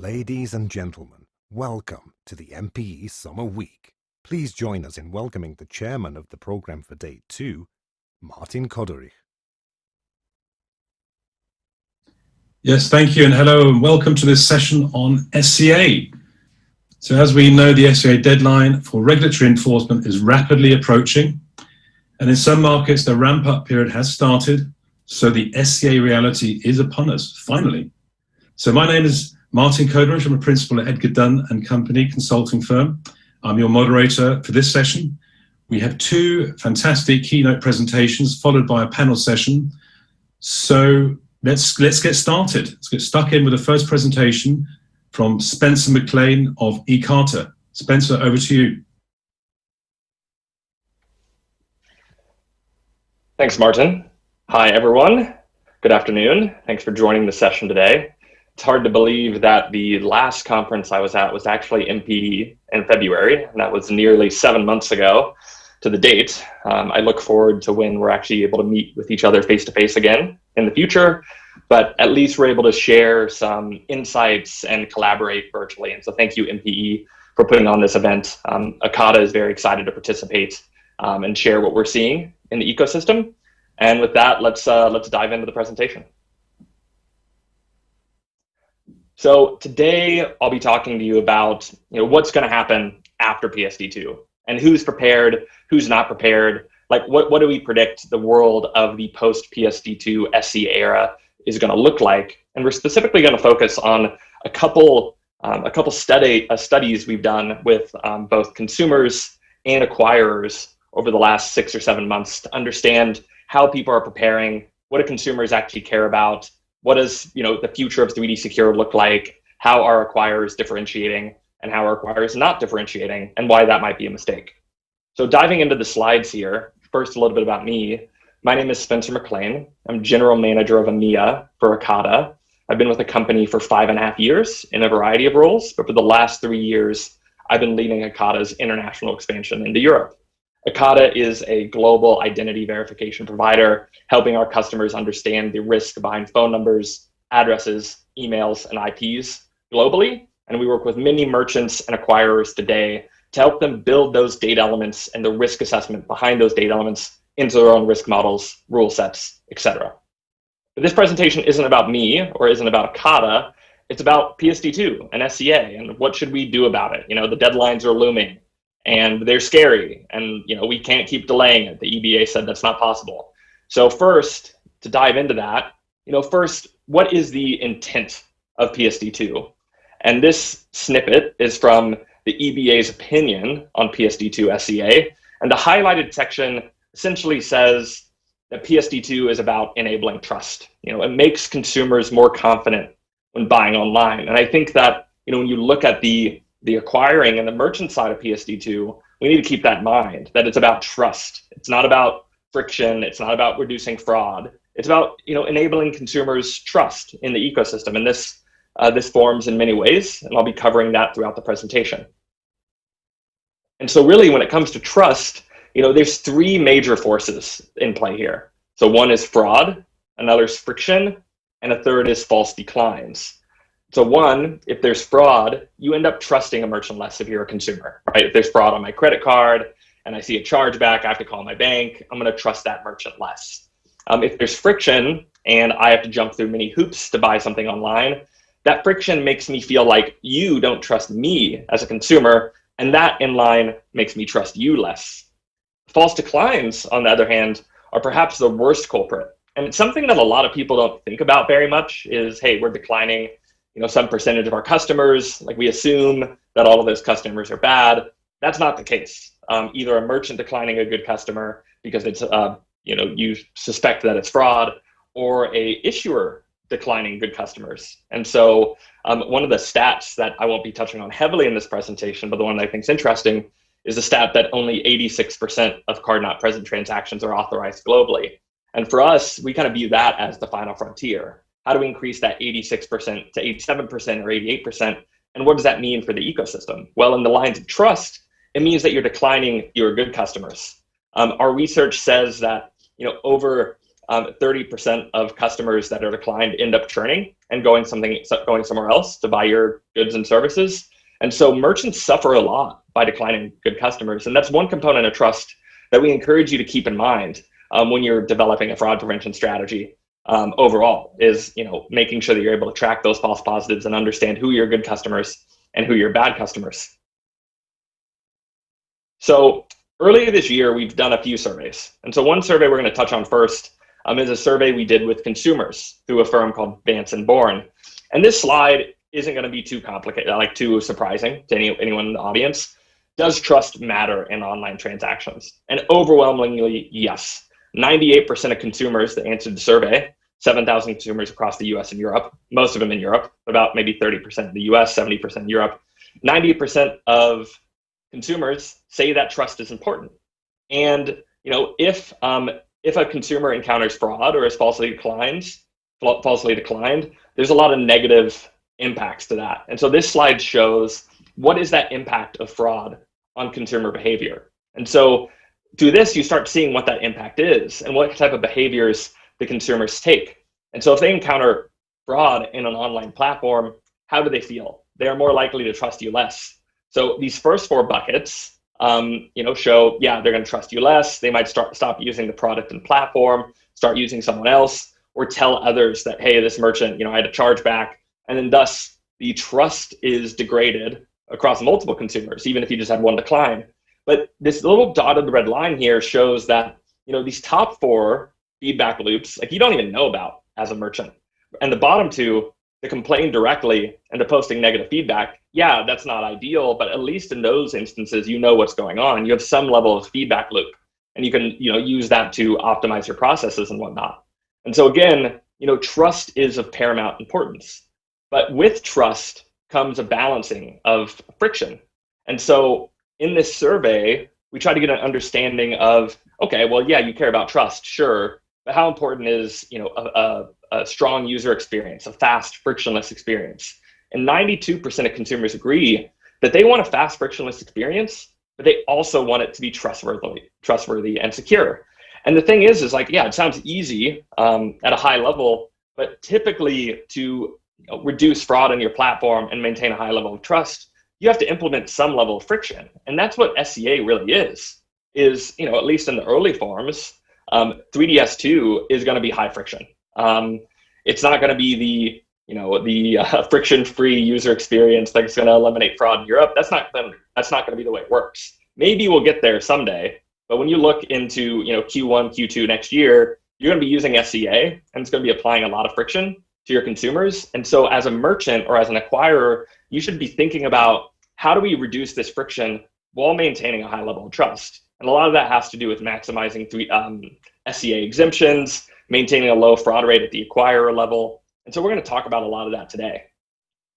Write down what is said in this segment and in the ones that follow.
Ladies and gentlemen, welcome to the MPE Summer Week. Please join us in welcoming the chairman of the programme for Day 2, Martin Koderich. Yes, thank you, and hello, and welcome to this session on SCA. So as we know, the SCA deadline for regulatory enforcement is rapidly approaching, and in some markets, the ramp-up period has started, so the SCA reality is upon us, finally. So my name is Martin Koderich. I'm a principal at Edgar Dunn and Company consulting firm. I'm your moderator for this session. We have two fantastic keynote presentations followed by a panel session. So let's get started. Let's get stuck in with the first presentation from Spencer McLean of eCarta. Spencer, over to you. Thanks, Martin. Hi, everyone. Good afternoon. Thanks for joining the session today. It's hard to believe that the last conference I was at was actually MPE in February, and that was nearly 7 months ago to the date. I look forward to when we're actually able to meet with each other face-to-face again in the future, but at least we're able to share some insights and collaborate virtually. And so thank you, MPE, for putting on this event. Archetypes is very excited to participate and share what we're seeing in the ecosystem. And with that, let's dive into the presentation. So today I'll be talking to you about what's going to happen after PSD2 and who's prepared, who's not prepared. Like what do we predict the world of the post PSD2 SCA era is going to look like? And we're specifically going to focus on a couple studies we've done with both consumers and acquirers over the last 6 or 7 months to understand how people are preparing, what do consumers actually care about, what does the future of 3D Secure look like, how are acquirers differentiating, and how are acquirers not differentiating, and why that might be a mistake. So diving into the slides here, first a little bit about me. My name is Spencer McLean. I'm General Manager of EMEA for Archetypes. I've been with the company for 5.5 years in a variety of roles, but for the last 3 years, I've been leading Archetypes' international expansion into Europe. Archetypes is a global identity verification provider, helping our customers understand the risk behind phone numbers, addresses, emails, and IPs globally. And we work with many merchants and acquirers today to help them build those data elements and the risk assessment behind those data elements into their own risk models, rule sets, etc. But this presentation isn't about me or isn't about Archetypes. It's about PSD2 and SCA and what should we do about it. The deadlines are looming and they're scary, and we can't keep delaying it. The EBA said that's not possible. So first, to dive into that, first, what is the intent of PSD2? And this snippet is from the EBA's opinion on PSD2 SCA. And the highlighted section essentially says that PSD2 is about enabling trust. It makes consumers more confident when buying online. And I think that, when you look at the acquiring and the merchant side of PSD2, we need to keep that in mind, that it's about trust. It's not about friction. It's not about reducing fraud. It's about, enabling consumers' trust in the ecosystem. And this forms in many ways, and I'll be covering that throughout the presentation. And so really, when it comes to trust, there's 3 major forces in play here. So one is fraud, another is friction, and a third is false declines. So one, if there's fraud, you end up trusting a merchant less if you're a consumer, right? If there's fraud on my credit card and I see a chargeback, I have to call my bank, I'm going to trust that merchant less. If there's friction and I have to jump through many hoops to buy something online, that friction makes me feel like you don't trust me as a consumer, and that in line makes me trust you less. False declines, on the other hand, are perhaps the worst culprit. And it's something that a lot of people don't think about very much is, hey, we're declining some percentage of our customers, like we assume that all of those customers are bad. That's not the case. Either a merchant declining a good customer because it's, you suspect that it's fraud, or a issuer declining good customers. And so one of the stats that I won't be touching on heavily in this presentation, but the one that I think is interesting, is the stat that only 86% of card not present transactions are authorized globally. And for us, we kind of view that as the final frontier. How do we increase that 86% to 87% or 88%? And what does that mean for the ecosystem? Well, in the lines of trust, it means that you're declining your good customers. Our research says that over 30% of customers that are declined end up churning and going somewhere else to buy your goods and services. And so merchants suffer a lot by declining good customers. And that's one component of trust that we encourage you to keep in mind when you're developing a fraud prevention strategy overall, is making sure that you're able to track those false positives and understand who your good customers and who your bad customers. So earlier this year, we've done a few surveys. And so one survey we're going to touch on first is a survey we did with consumers through a firm called Vance and Bourne. And this slide isn't going to be too complicated, like too surprising to anyone in the audience. Does trust matter in online transactions? And overwhelmingly, yes. 98% of consumers that answered the survey, 7,000 consumers across the US and Europe, most of them in Europe, about maybe 30% in the US, 70% in Europe. 90% of consumers say that trust is important. And if a consumer encounters fraud or is falsely declined, there's a lot of negative impacts to that. And so this slide shows what is that impact of fraud on consumer behavior. And so through this, you start seeing what that impact is and what type of behaviors the consumers take. And so if they encounter fraud in an online platform, how do they feel? They are more likely to trust you less. So these first four buckets, show, yeah, they're going to trust you less. They might stop using the product and platform, start using someone else, or tell others that, hey, this merchant, I had a chargeback. And then thus the trust is degraded across multiple consumers, even if you just had one decline. But this little dotted red line here shows that, these top four feedback loops, like you don't even know about as a merchant. And the bottom two, the complaining directly and the posting negative feedback, yeah, that's not ideal, but at least in those instances, you know what's going on. You have some level of feedback loop, and you can, use that to optimize your processes and whatnot. And so again, trust is of paramount importance. But with trust comes a balancing of friction. And so in this survey, we try to get an understanding of, okay, well, yeah, you care about trust, sure, but how important is, a strong user experience, a fast, frictionless experience? And 92% of consumers agree that they want a fast, frictionless experience, but they also want it to be trustworthy and secure. And the thing is like, yeah, it sounds easy at a high level, but typically to reduce fraud on your platform and maintain a high level of trust, you have to implement some level of friction. And that's what SCA really is, at least in the early forms, 3DS2 is going to be high friction. It's not going to be the friction-free user experience that's going to eliminate fraud in Europe. That's not going to be the way it works. Maybe we'll get there someday, but when you look into Q1, Q2 next year, you're going to be using SCA, and it's going to be applying a lot of friction to your consumers. And so as a merchant or as an acquirer, you should be thinking about, how do we reduce this friction while maintaining a high level of trust? And a lot of that has to do with maximizing SCA exemptions, maintaining a low fraud rate at the acquirer level. And so we're going to talk about a lot of that today.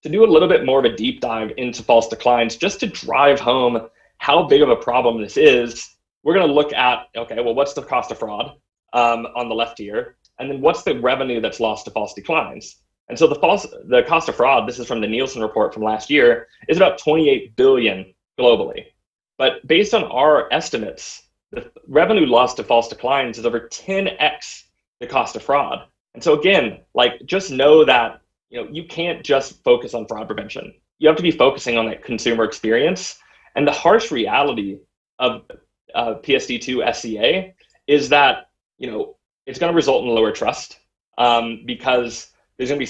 To do a little bit more of a deep dive into false declines, just to drive home how big of a problem this is, we're going to look at, okay, well, what's the cost of fraud on the left here? And then what's the revenue that's lost to false declines? And so the cost of fraud, this is from the Nielsen report from last year, is about 28 billion globally. But based on our estimates, the revenue lost to false declines is over 10x the cost of fraud. And so again, just know that you can't just focus on fraud prevention. You have to be focusing on that consumer experience. And the harsh reality of PSD2 SCA is that it's going to result in lower trust because there's going to be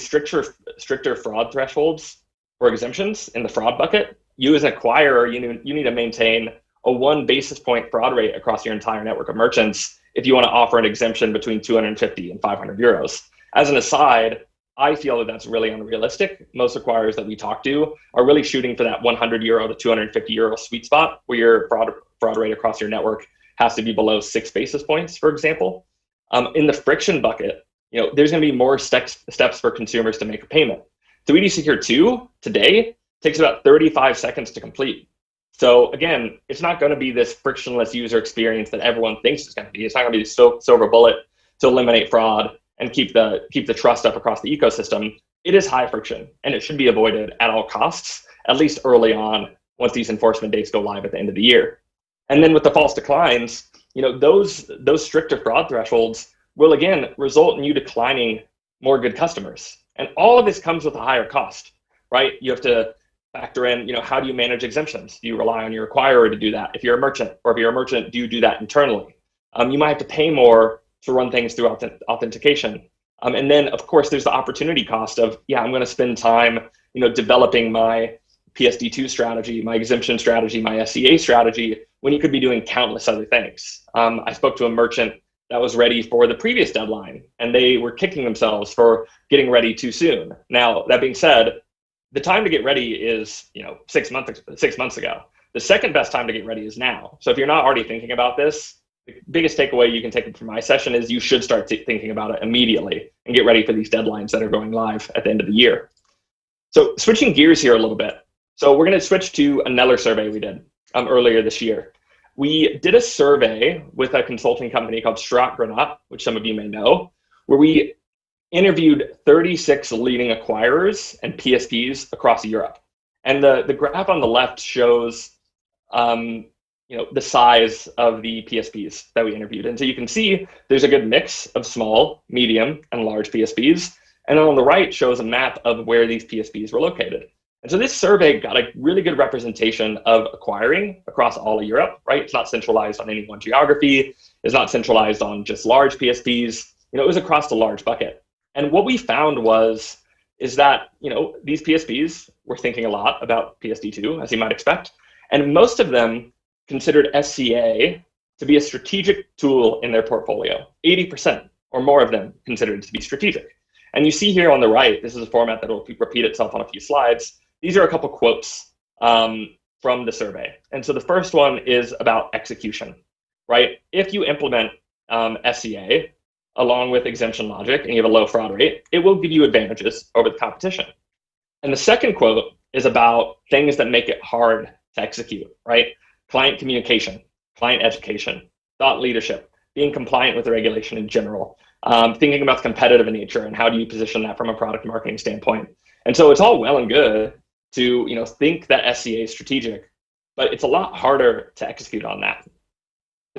stricter fraud thresholds for exemptions in the fraud bucket. You as an acquirer, you need to maintain a 1 basis point fraud rate across your entire network of merchants if you want to offer an exemption between 250 and 500 euros. As an aside, I feel that that's really unrealistic. Most acquirers that we talk to are really shooting for that 100 euro to 250 euro sweet spot, where your fraud rate across your network has to be below 6 basis points, for example. In the friction bucket, there's going to be more steps for consumers to make a payment. 3D Secure 2 today takes about 35 seconds to complete. So again, it's not going to be this frictionless user experience that everyone thinks it's going to be. It's not going to be the silver bullet to eliminate fraud and keep the trust up across the ecosystem. It is high friction, and it should be avoided at all costs, at least early on, once these enforcement dates go live at the end of the year. And then with the false declines, those stricter fraud thresholds will again result in you declining more good customers. And all of this comes with a higher cost, right? You have to factor in, how do you manage exemptions? Do you rely on your acquirer to do that if you're a merchant? Or if you're a merchant, do you do that internally? You might have to pay more to run things through authentication. And then, of course, there's the opportunity cost of, I'm going to spend time, developing my PSD2 strategy, my exemption strategy, my SCA strategy, when you could be doing countless other things. I spoke to a merchant that was ready for the previous deadline, and they were kicking themselves for getting ready too soon. Now, that being said, the time to get ready is, 6 months ago. The second best time to get ready is now. So if you're not already thinking about this, the biggest takeaway you can take from my session is you should start thinking about it immediately and get ready for these deadlines that are going live at the end of the year. So switching gears here a little bit. So we're going to switch to a Neller survey we did earlier this year. We did a survey with a consulting company called Granat, which some of you may know, where we interviewed 36 leading acquirers and PSPs across Europe. And the graph on the left shows the size of the PSPs that we interviewed. And so you can see there's a good mix of small, medium, and large PSPs. And then on the right shows a map of where these PSPs were located. And so this survey got a really good representation of acquiring across all of Europe, right? It's not centralized on any one geography. It's not centralized on just large PSPs. It was across the large bucket. And what we found is that, these PSPs were thinking a lot about PSD2, as you might expect. And most of them considered SCA to be a strategic tool in their portfolio. 80% or more of them considered it to be strategic. And you see here on the right, this is a format that will repeat itself on a few slides. These are a couple quotes from the survey. And so the first one is about execution, right? If you implement SCA along with exemption logic and you have a low fraud rate, it will give you advantages over the competition. And the second quote is about things that make it hard to execute, right? Client communication, client education, thought leadership, being compliant with the regulation in general, thinking about the competitive nature and how do you position that from a product marketing standpoint. And so it's all well and good to think that SCA is strategic, but it's a lot harder to execute on that.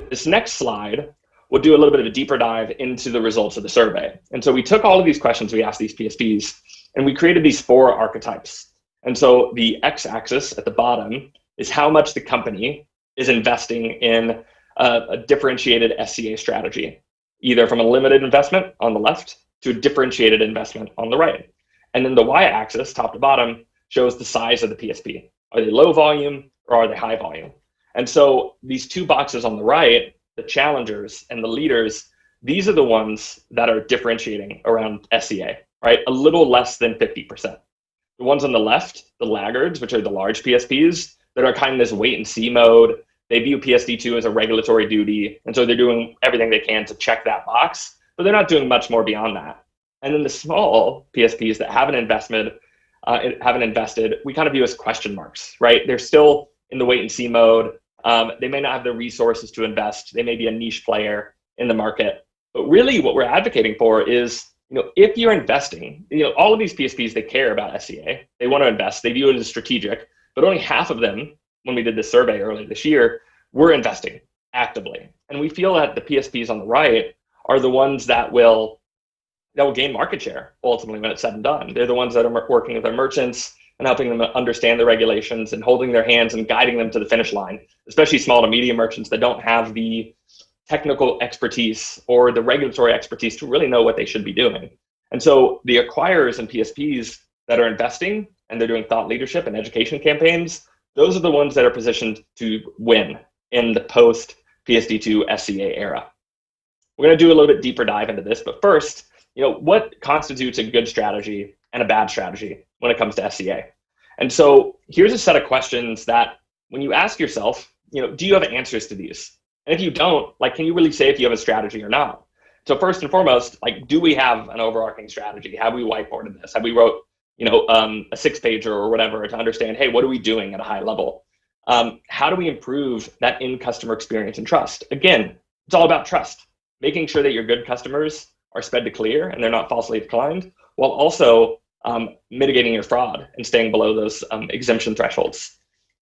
This next slide, we'll do a little bit of a deeper dive into the results of the survey. And so we took all of these questions we asked these PSPs, and we created these 4 archetypes. And so the x-axis at the bottom is how much the company is investing in a differentiated SCA strategy, either from a limited investment on the left to a differentiated investment on the right. And then the y-axis, top to bottom, shows the size of the PSP. Are they low volume or are they high volume? And so these 2 boxes on the right, the challengers and the leaders, these are the ones that are differentiating around SCA, right? A little less than 50%. The ones on the left, the laggards, which are the large PSPs, that are kind of this wait and see mode. They view PSD2 as a regulatory duty. And so they're doing everything they can to check that box, but they're not doing much more beyond that. And then the small PSPs that haven't invested, we kind of view as question marks, right? They're still in the wait and see mode. They may not have the resources to invest. They may be a niche player in the market. But really what we're advocating for is, if you're investing, all of these PSPs, they care about SCA. They want to invest. They view it as strategic, but only half of them, when we did this survey earlier this year, were investing actively. And we feel that the PSPs on the right are the ones that will gain market share ultimately when it's said and done. They're the ones that are working with their merchants and helping them understand the regulations and holding their hands and guiding them to the finish line, especially small to medium merchants that don't have the technical expertise or the regulatory expertise to really know what they should be doing. And so the acquirers and PSPs that are investing and they're doing thought leadership and education campaigns, those are the ones that are positioned to win in the post PSD2 SCA era. We're going to do a little bit deeper dive into this, but first, what constitutes a good strategy and a bad strategy when it comes to SCA? And so here's a set of questions that when you ask yourself, do you have answers to these? And if you don't, can you really say if you have a strategy or not? So first and foremost, do we have an overarching strategy? Have we whiteboarded this? Have we wrote, a 6-pager or whatever to understand, hey, what are we doing at a high level? How do we improve that in-customer experience and trust? Again, it's all about trust, making sure that your good customers are sped to clear and they're not falsely declined, while also mitigating your fraud and staying below those exemption thresholds.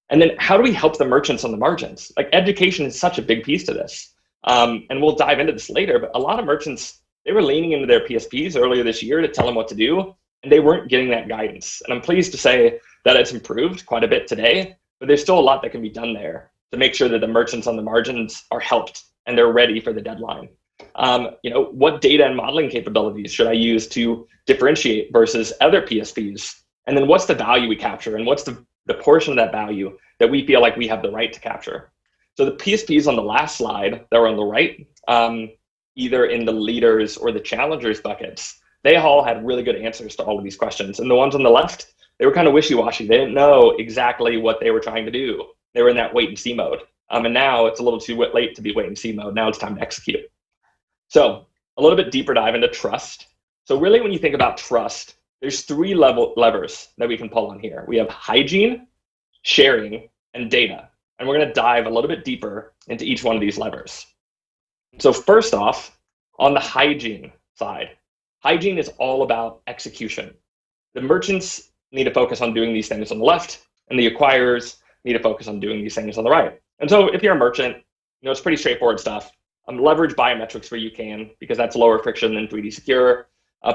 And then how do we help the merchants on the margins? Education is such a big piece to this. And we'll dive into this later, but a lot of merchants they were leaning into their PSPs earlier this year to tell them what to do, and they weren't getting that guidance. And I'm pleased to say that it's improved quite a bit today, but there's still a lot that can be done there to make sure that the merchants on the margins are helped and they're ready for the deadline. What data and modeling capabilities should I use to differentiate versus other PSPs? And then what's the value we capture, and what's the portion of that value that we feel like we have the right to capture? So the PSPs on the last slide that were on the right, either in the leaders or the challengers buckets, they all had really good answers to all of these questions. And the ones on the left, they were kind of wishy-washy. They didn't know exactly what they were trying to do. They were in that wait and see mode. And now it's a little too late to be wait and see mode. Now it's time to execute. So a little bit deeper dive into trust. So really, when you think about trust, there's three levers that we can pull on here. We have hygiene, sharing, and data. And we're going to dive a little bit deeper into each one of these levers. So first off, on the hygiene side, hygiene is all about execution. The merchants need to focus on doing these things on the left, and the acquirers need to focus on doing these things on the right. And so if you're a merchant, it's pretty straightforward stuff. Leverage biometrics where you can, because that's lower friction than 3D Secure.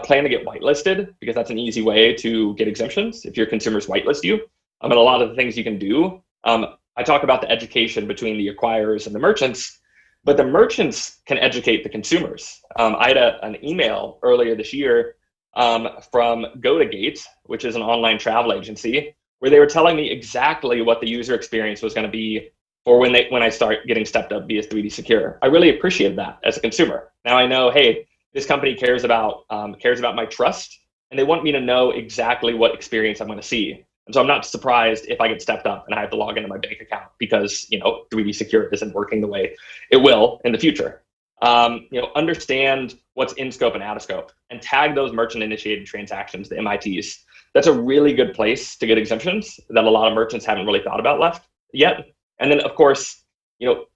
Plan to get whitelisted, because that's an easy way to get exemptions if your consumers whitelist you. And a lot of the things you can do. I talk about the education between the acquirers and the merchants, but the merchants can educate the consumers. I had an email earlier this year from GoToGate, which is an online travel agency, where they were telling me exactly what the user experience was going to be for when I start getting stepped up via 3D Secure. I really appreciated that as a consumer. Now I know, hey, this company cares about my trust, and they want me to know exactly what experience I'm going to see. And so I'm not surprised if I get stepped up and I have to log into my bank account because 3D Secure isn't working the way it will in the future. Understand what's in scope and out of scope, and tag those merchant-initiated transactions, the MITs. That's a really good place to get exemptions that a lot of merchants haven't really thought about left yet. And then, of course,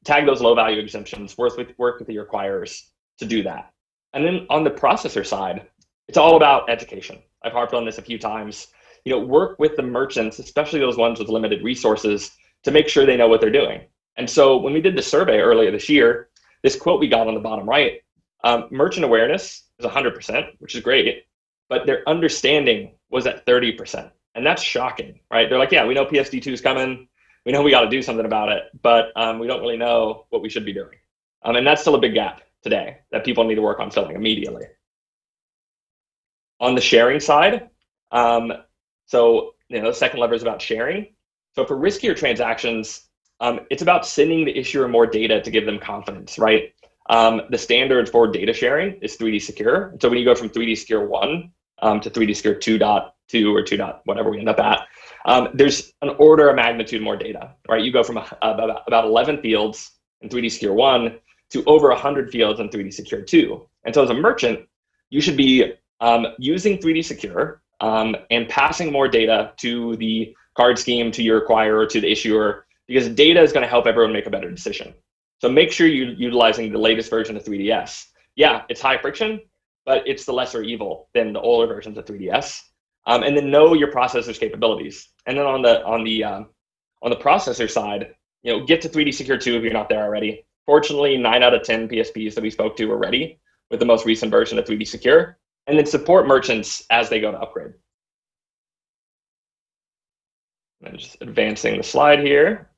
tag those low-value exemptions. Work with your acquirers to do that. And then on the processor side, it's all about education. I've harped on this a few times. Work with the merchants, especially those ones with limited resources, to make sure they know what they're doing. And so when we did the survey earlier this year, this quote we got on the bottom right, merchant awareness is 100%, which is great, but their understanding was at 30%. And that's shocking, right? They're like, yeah, we know PSD2 is coming. We know we got to do something about it, but we don't really know what we should be doing. And that's still a big gap today that people need to work on filling immediately. On the sharing side, the second lever is about sharing. So for riskier transactions, it's about sending the issuer more data to give them confidence, right? The standard for data sharing is 3D Secure. So when you go from 3D Secure 1 to 3D Secure 2.2 or 2. Whatever we end up at, there's an order of magnitude more data, right? You go from about 11 fields in 3D Secure 1 to over 100 fields in 3D Secure 2. And so as a merchant, you should be using 3D Secure and passing more data to the card scheme, to your acquirer, to the issuer, because data is going to help everyone make a better decision. So make sure you're utilizing the latest version of 3DS. Yeah, it's high friction, but it's the lesser evil than the older versions of 3DS. And then know your processor's capabilities. And then on the processor side, get to 3D Secure 2 if you're not there already. Fortunately, 9 out of 10 PSPs that we spoke to are ready with the most recent version of 3D Secure. And then support merchants as they go to upgrade. And just advancing the slide here.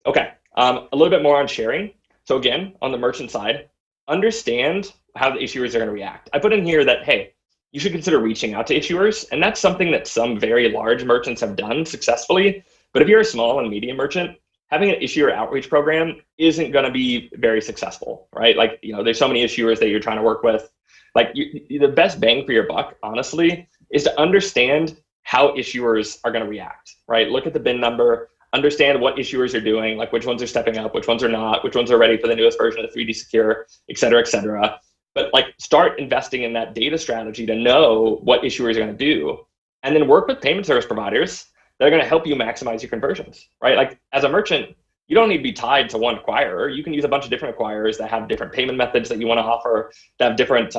Okay, a little bit more on sharing. So again, on the merchant side, understand how the issuers are going to react. I put in here that, hey, you should consider reaching out to issuers. And that's something that some very large merchants have done successfully. But if you're a small and medium merchant, having an issuer outreach program isn't going to be very successful, right? Like, there's so many issuers that you're trying to work with. Like the best bang for your buck, honestly, is to understand how issuers are going to react, right? Look at the bin number, understand what issuers are doing, like which ones are stepping up, which ones are not, which ones are ready for the newest version of 3D Secure, et cetera, et cetera. But start investing in that data strategy to know what issuers are going to do, and then work with payment service providers that are going to help you maximize your conversions, right? Like as a merchant, you don't need to be tied to one acquirer. You can use a bunch of different acquirers that have different payment methods that you want to offer, that have different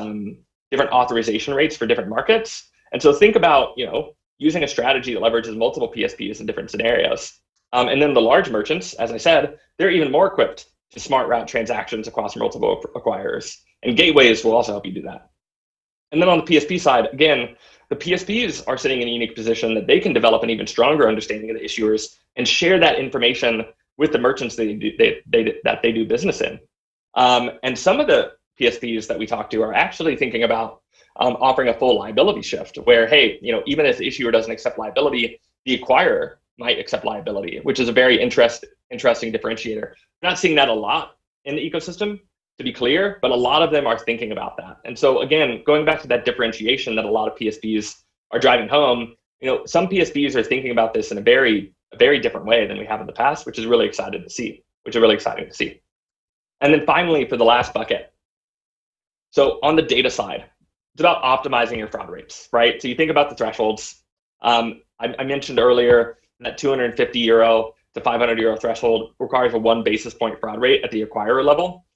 authorization rates for different markets. And so think about, using a strategy that leverages multiple PSPs in different scenarios. And then the large merchants, as I said, they're even more equipped to smart route transactions across multiple acquirers. And gateways will also help you do that. And then on the PSP side, again, the PSPs are sitting in a unique position that they can develop an even stronger understanding of the issuers and share that information with the merchants that they do business in. And some of the PSPs that we talk to are actually thinking about offering a full liability shift where, hey, even if the issuer doesn't accept liability, the acquirer might accept liability, which is a very interesting differentiator. We're not seeing that a lot in the ecosystem, to be clear, but a lot of them are thinking about that. And so again, going back to that differentiation that a lot of PSPs are driving home, some PSPs are thinking about this in a very different way than we have in the past, which is really exciting to see. And then finally, for the last bucket, so on the data side, it's about optimizing your fraud rates, right? So you think about the thresholds. I mentioned earlier that €250 to €500 threshold requires a 1 basis point fraud rate at the acquirer level.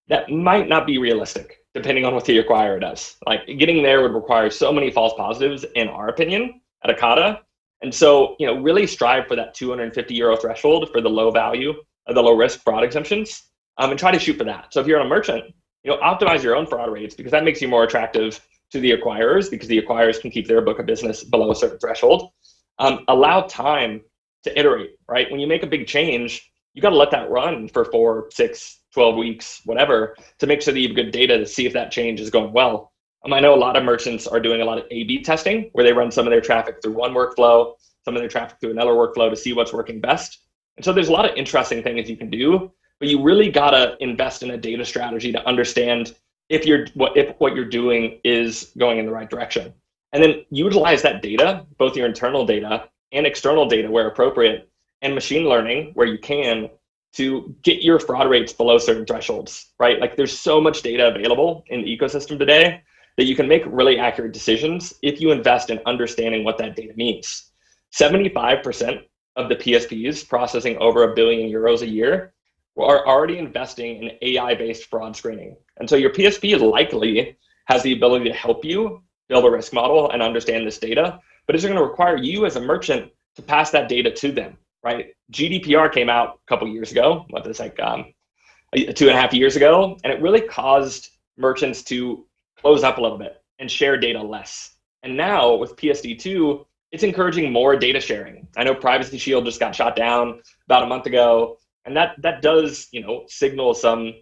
That might not be realistic, depending on what the acquirer does. Like getting there would require so many false positives, in our opinion, at Arcata. And so, really strive for that €250 threshold for the low value, the low risk fraud exemptions, and try to shoot for that. So if you're a merchant, optimize your own fraud rates because that makes you more attractive to the acquirers because the acquirers can keep their book of business below a certain threshold. Allow time to iterate, right? When you make a big change, you got to let that run for 4, 6, 12 weeks, whatever, to make sure that you have good data to see if that change is going well. I know a lot of merchants are doing a lot of A/B testing where they run some of their traffic through one workflow, some of their traffic through another workflow to see what's working best. And so there's a lot of interesting things you can do, but you really got to invest in a data strategy to understand if what you're doing is going in the right direction. And then utilize that data, both your internal data and external data where appropriate, and machine learning where you can, to get your fraud rates below certain thresholds, right? Like there's so much data available in the ecosystem today that you can make really accurate decisions if you invest in understanding what that data means. 75% of the PSPs processing over €1 billion a year are already investing in AI-based fraud screening. And so your PSP likely has the ability to help you build a risk model and understand this data, but it's going to require you as a merchant to pass that data to them, right? GDPR came out a couple years ago, 2.5 years ago, and it really caused merchants to close up a little bit and share data less. And now with PSD2, it's encouraging more data sharing. I know Privacy Shield just got shot down about a month ago, and that does, signal some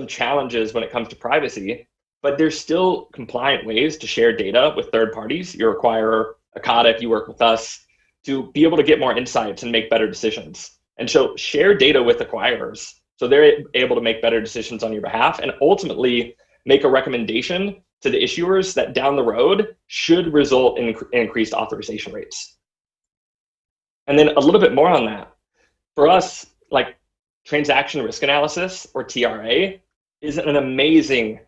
challenges when it comes to privacy, but there's still compliant ways to share data with third parties, your acquirer, Arcata, if you work with us, to be able to get more insights and make better decisions. And so share data with acquirers so they're able to make better decisions on your behalf and ultimately make a recommendation to the issuers that down the road should result in increased authorization rates. And then a little bit more on that. For us, like transaction risk analysis, or TRA, is an amazing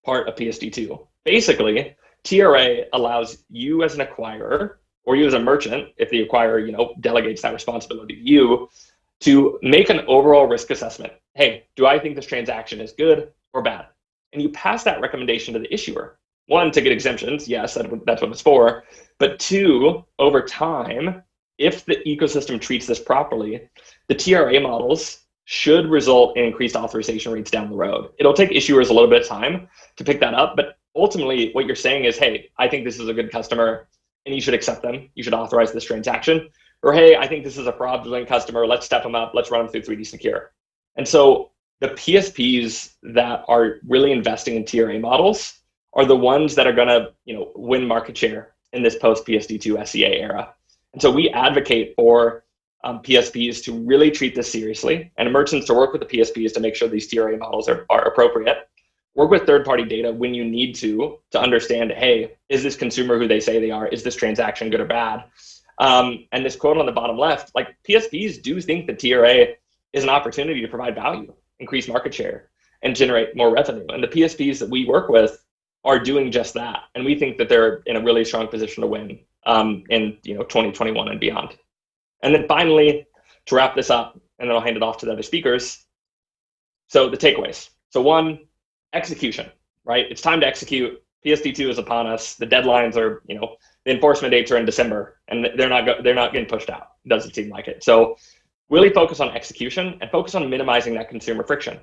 part of PSD2. Basically, TRA allows you as an acquirer, or you as a merchant, if the acquirer delegates that responsibility to you, to make an overall risk assessment. Hey, do I think this transaction is good or bad? And you pass that recommendation to the issuer. 1, to get exemptions. Yes, that's what it's for. But 2, over time, if the ecosystem treats this properly, the TRA models should result in increased authorization rates down the road. It'll take issuers a little bit of time to pick that up, but ultimately what you're saying is, hey, I think this is a good customer and you should accept them. You should authorize this transaction. Or, hey, I think this is a fraudulent customer. Let's step them up. Let's run them through 3D Secure. And so the PSPs that are really investing in TRA models are the ones that are going to, win market share in this post PSD2 SCA era. And so we advocate for PSPs to really treat this seriously, and merchants to work with the PSPs to make sure these TRA models are appropriate. Work with third-party data when you need to understand, hey, is this consumer who they say they are? Is this transaction good or bad? And this quote on the bottom left, like PSPs do think that TRA is an opportunity to provide value, increase market share, and generate more revenue. And the PSPs that we work with are doing just that. And we think that they're in a really strong position to win in 2021 and beyond. And then finally, to wrap this up, and then I'll hand it off to the other speakers. So the takeaways. So 1, execution, right? It's time to execute. PSD2 is upon us. The deadlines are, the enforcement dates are in December, and they're not getting pushed out. It doesn't seem like it. So really focus on execution and focus on minimizing that consumer friction.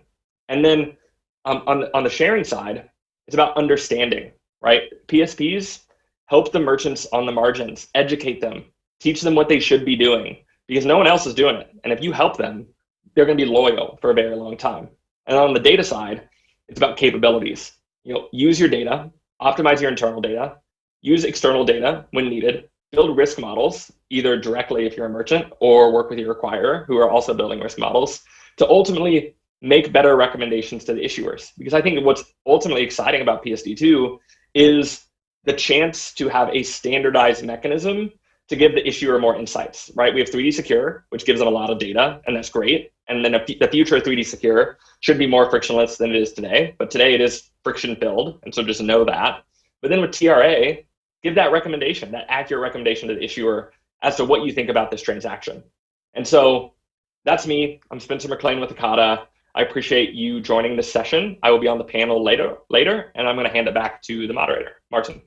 And then on the sharing side, It's about understanding, right? PSPs help the merchants on the margins, educate them, teach them what they should be doing, because no one else is doing it. And if you help them, they're going to be loyal for a very long time. And on the data side, it's about capabilities. Use your data, optimize your internal data, use external data when needed, build risk models, either directly if you're a merchant or work with your acquirer who are also building risk models to ultimately make better recommendations to the issuers. Because I think what's ultimately exciting about PSD2 is the chance to have a standardized mechanism to give the issuer more insights, right? We have 3D Secure, which gives them a lot of data, and that's great. And then the future of 3D Secure should be more frictionless than it is today, but today it is friction-filled, and so just know that. But then with TRA, give that recommendation, that accurate recommendation to the issuer as to what you think about this transaction. And so that's me. I'm Spencer McLean with Akata. I appreciate you joining this session. I will be on the panel later, and I'm going to hand it back to the moderator, Martin.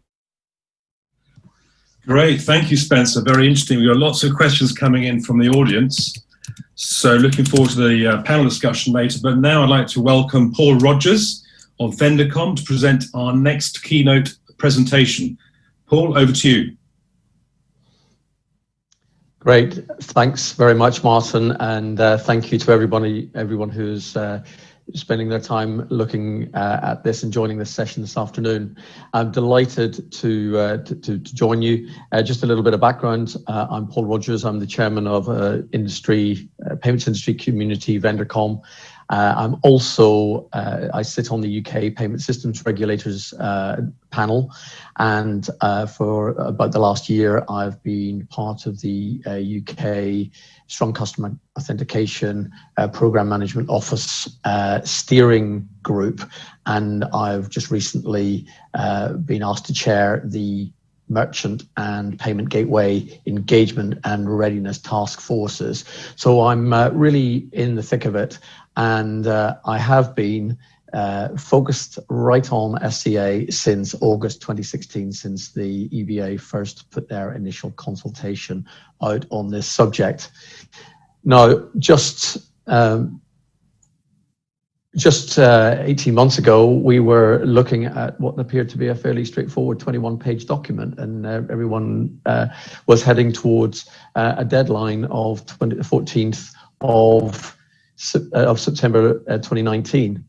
Great, thank you, Spencer. Very interesting. We've got lots of questions coming in from the audience. So looking forward to the panel discussion later. But now I'd like to welcome Paul Rogers of Vendorcom to present our next keynote presentation. Paul, over to you. Great, thanks very much, Martin, and thank you to everyone who's spending their time looking at this and joining this session this afternoon. I'm delighted to join you. Just a little bit of background. I'm Paul Rogers. I'm the chairman of payments industry community, Vendorcom. I'm also, I sit on the UK Payment Systems Regulators panel, and for about the last year, I've been part of the UK Strong Customer Authentication Program Management Office steering group, and I've just recently been asked to chair the merchant and payment gateway engagement and readiness task forces. So I'm really in the thick of it, and I have been focused right on SCA since August 2016, since the EBA first put their initial consultation out on this subject. Now, just 18 months ago, we were looking at what appeared to be a fairly straightforward 21-page document, and everyone was heading towards a deadline of the 14th of September 2019.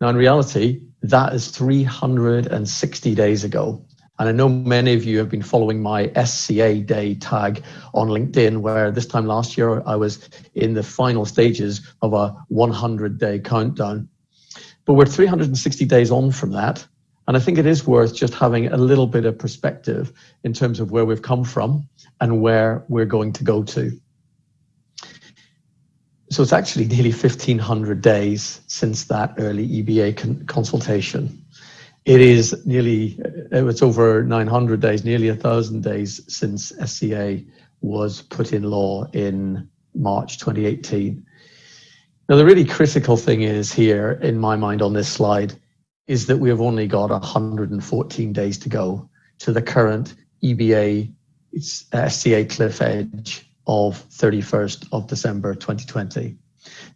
Now, in reality, that is 360 days ago. And I know many of you have been following my SCA Day tag on LinkedIn, where this time last year I was in the final stages of a 100-day countdown. But we're 360 days on from that. And I think it is worth just having a little bit of perspective in terms of where we've come from and where we're going to go to. So it's actually nearly 1,500 days since that early EBA consultation. It's over 900 days, nearly 1,000 days since SCA was put in law in March 2018. Now, the really critical thing is here, in my mind on this slide, is that we have only got 114 days to go to the current EBA SCA cliff edge of 31st of December 2020.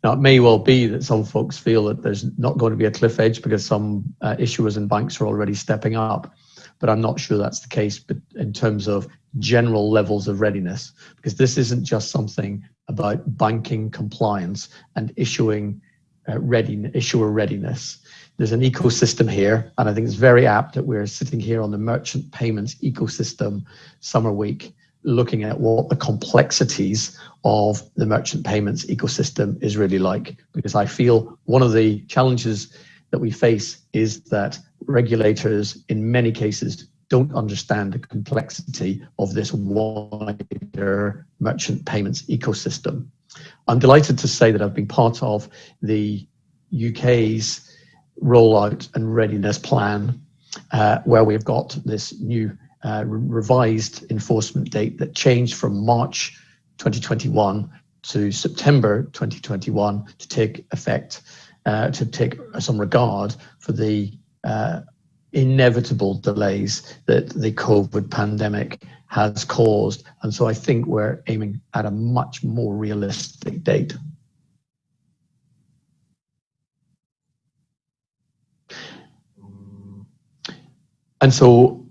Now, it may well be that some folks feel that there's not going to be a cliff edge because some issuers and banks are already stepping up, but I'm not sure that's the case. But in terms of general levels of readiness, because this isn't just something about banking compliance and issuer readiness. There's an ecosystem here, and I think it's very apt that we're sitting here on the merchant payments ecosystem summer week, looking at what the complexities of the merchant payments ecosystem is really like. Because I feel one of the challenges that we face is that regulators in many cases don't understand the complexity of this wider merchant payments ecosystem. I'm delighted to say that I've been part of the UK's rollout and readiness plan, where we've got this new revised enforcement date that changed from March 2021 to September 2021 to take effect, to take some regard for the inevitable delays that the COVID pandemic has caused. And so I think we're aiming at a much more realistic date. And so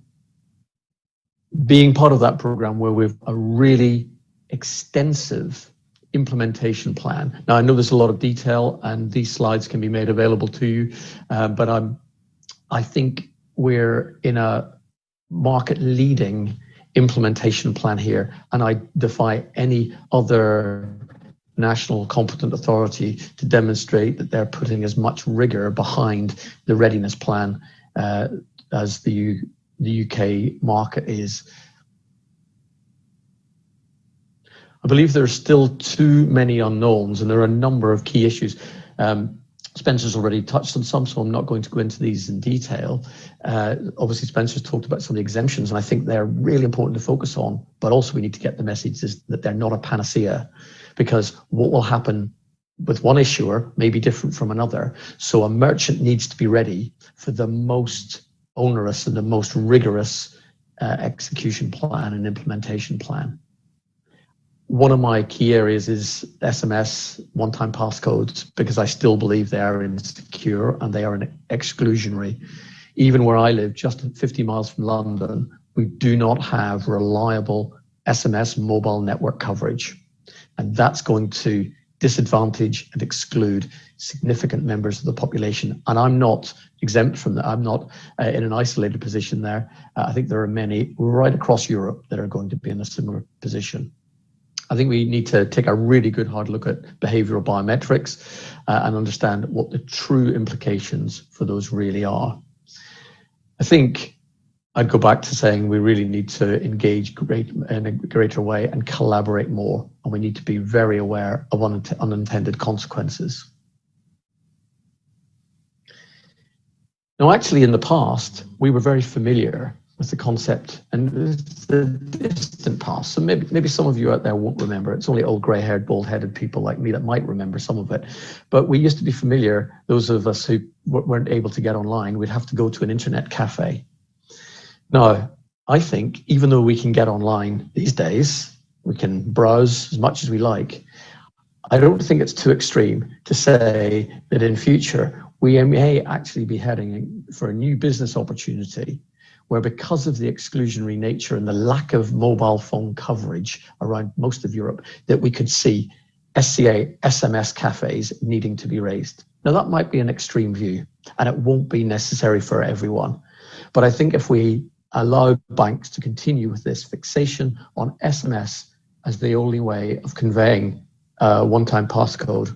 being part of that program where we've a really extensive implementation plan. Now, I know there's a lot of detail and these slides can be made available to you, but I think we're in a market leading implementation plan here, and I defy any other national competent authority to demonstrate that they're putting as much rigor behind the readiness plan as the UK market is. I believe there are still too many unknowns, and there are a number of key issues. Spencer's already touched on some, so I'm not going to go into these in detail. Obviously, Spencer's talked about some of the exemptions, and I think they're really important to focus on, but also we need to get the message is that they're not a panacea, because what will happen with one issuer may be different from another. So a merchant needs to be ready for the most onerous and the most rigorous execution plan and implementation plan. One of my key areas is SMS, one-time passcodes, because I still believe they are insecure and they are exclusionary. Even where I live, just 50 miles from London, we do not have reliable SMS mobile network coverage. And that's going to disadvantage and exclude significant members of the population. And I'm not exempt from that. I'm not in an isolated position there. I think there are many right across Europe that are going to be in a similar position. I think we need to take a really good hard look at behavioral biometrics and understand what the true implications for those really are. I think I'd go back to saying we really need to engage in a greater way and collaborate more, and we need to be very aware of unintended consequences. Now, actually, in the past, we were very familiar with the concept, and it's the distant past. So maybe some of you out there won't remember. It's only old grey-haired, bald-headed people like me that might remember some of it. But we used to be familiar, those of us who weren't able to get online, we'd have to go to an internet cafe. Now, I think even though we can get online these days, we can browse as much as we like, I don't think it's too extreme to say that in future, we may actually be heading for a new business opportunity where, because of the exclusionary nature and the lack of mobile phone coverage around most of Europe, that we could see SCA SMS cafes needing to be raised. Now, that might be an extreme view, and it won't be necessary for everyone. But I think if we allow banks to continue with this fixation on SMS as the only way of conveying one-time passcode,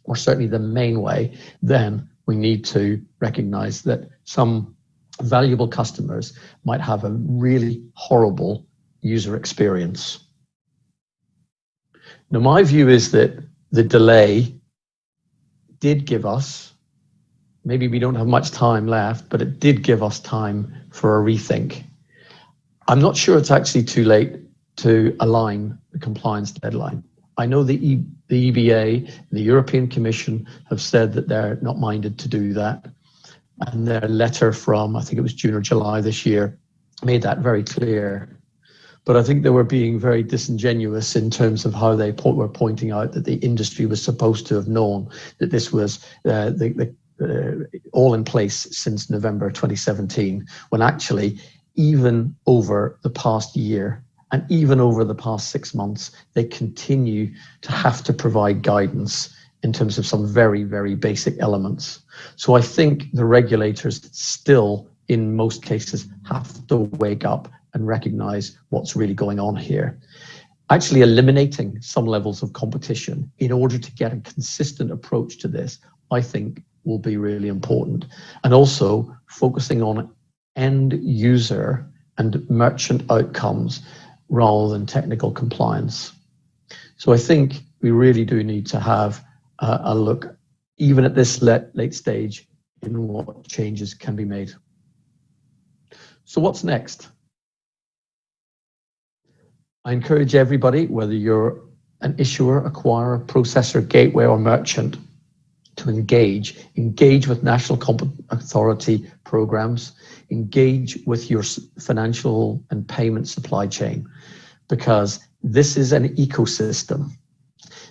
or certainly the main way, then we need to recognize that some valuable customers might have a really horrible user experience. Now, my view is that the delay did give us, maybe we don't have much time left, but it did give us time for a rethink. I'm not sure it's actually too late to align the compliance deadline. I know the EBA, the European Commission, have said that they're not minded to do that. And their letter from, I think it was June or July this year, made that very clear. But I think they were being very disingenuous in terms of how they were pointing out that the industry was supposed to have known that this was all in place since November 2017, when actually, even over the past year and even over the past 6 months, they continue to have to provide guidance in terms of some very, very basic elements. So I think the regulators still, in most cases, have to wake up and recognize what's really going on here. Actually eliminating some levels of competition in order to get a consistent approach to this, I think, will be really important. And also focusing on end user and merchant outcomes rather than technical compliance. So I think we really do need to have a look, even at this late stage, in what changes can be made. So what's next? I encourage everybody, whether you're an issuer, acquirer, processor, gateway, or merchant, to engage with national competent authority programs, engage with your financial and payment supply chain, because this is an ecosystem.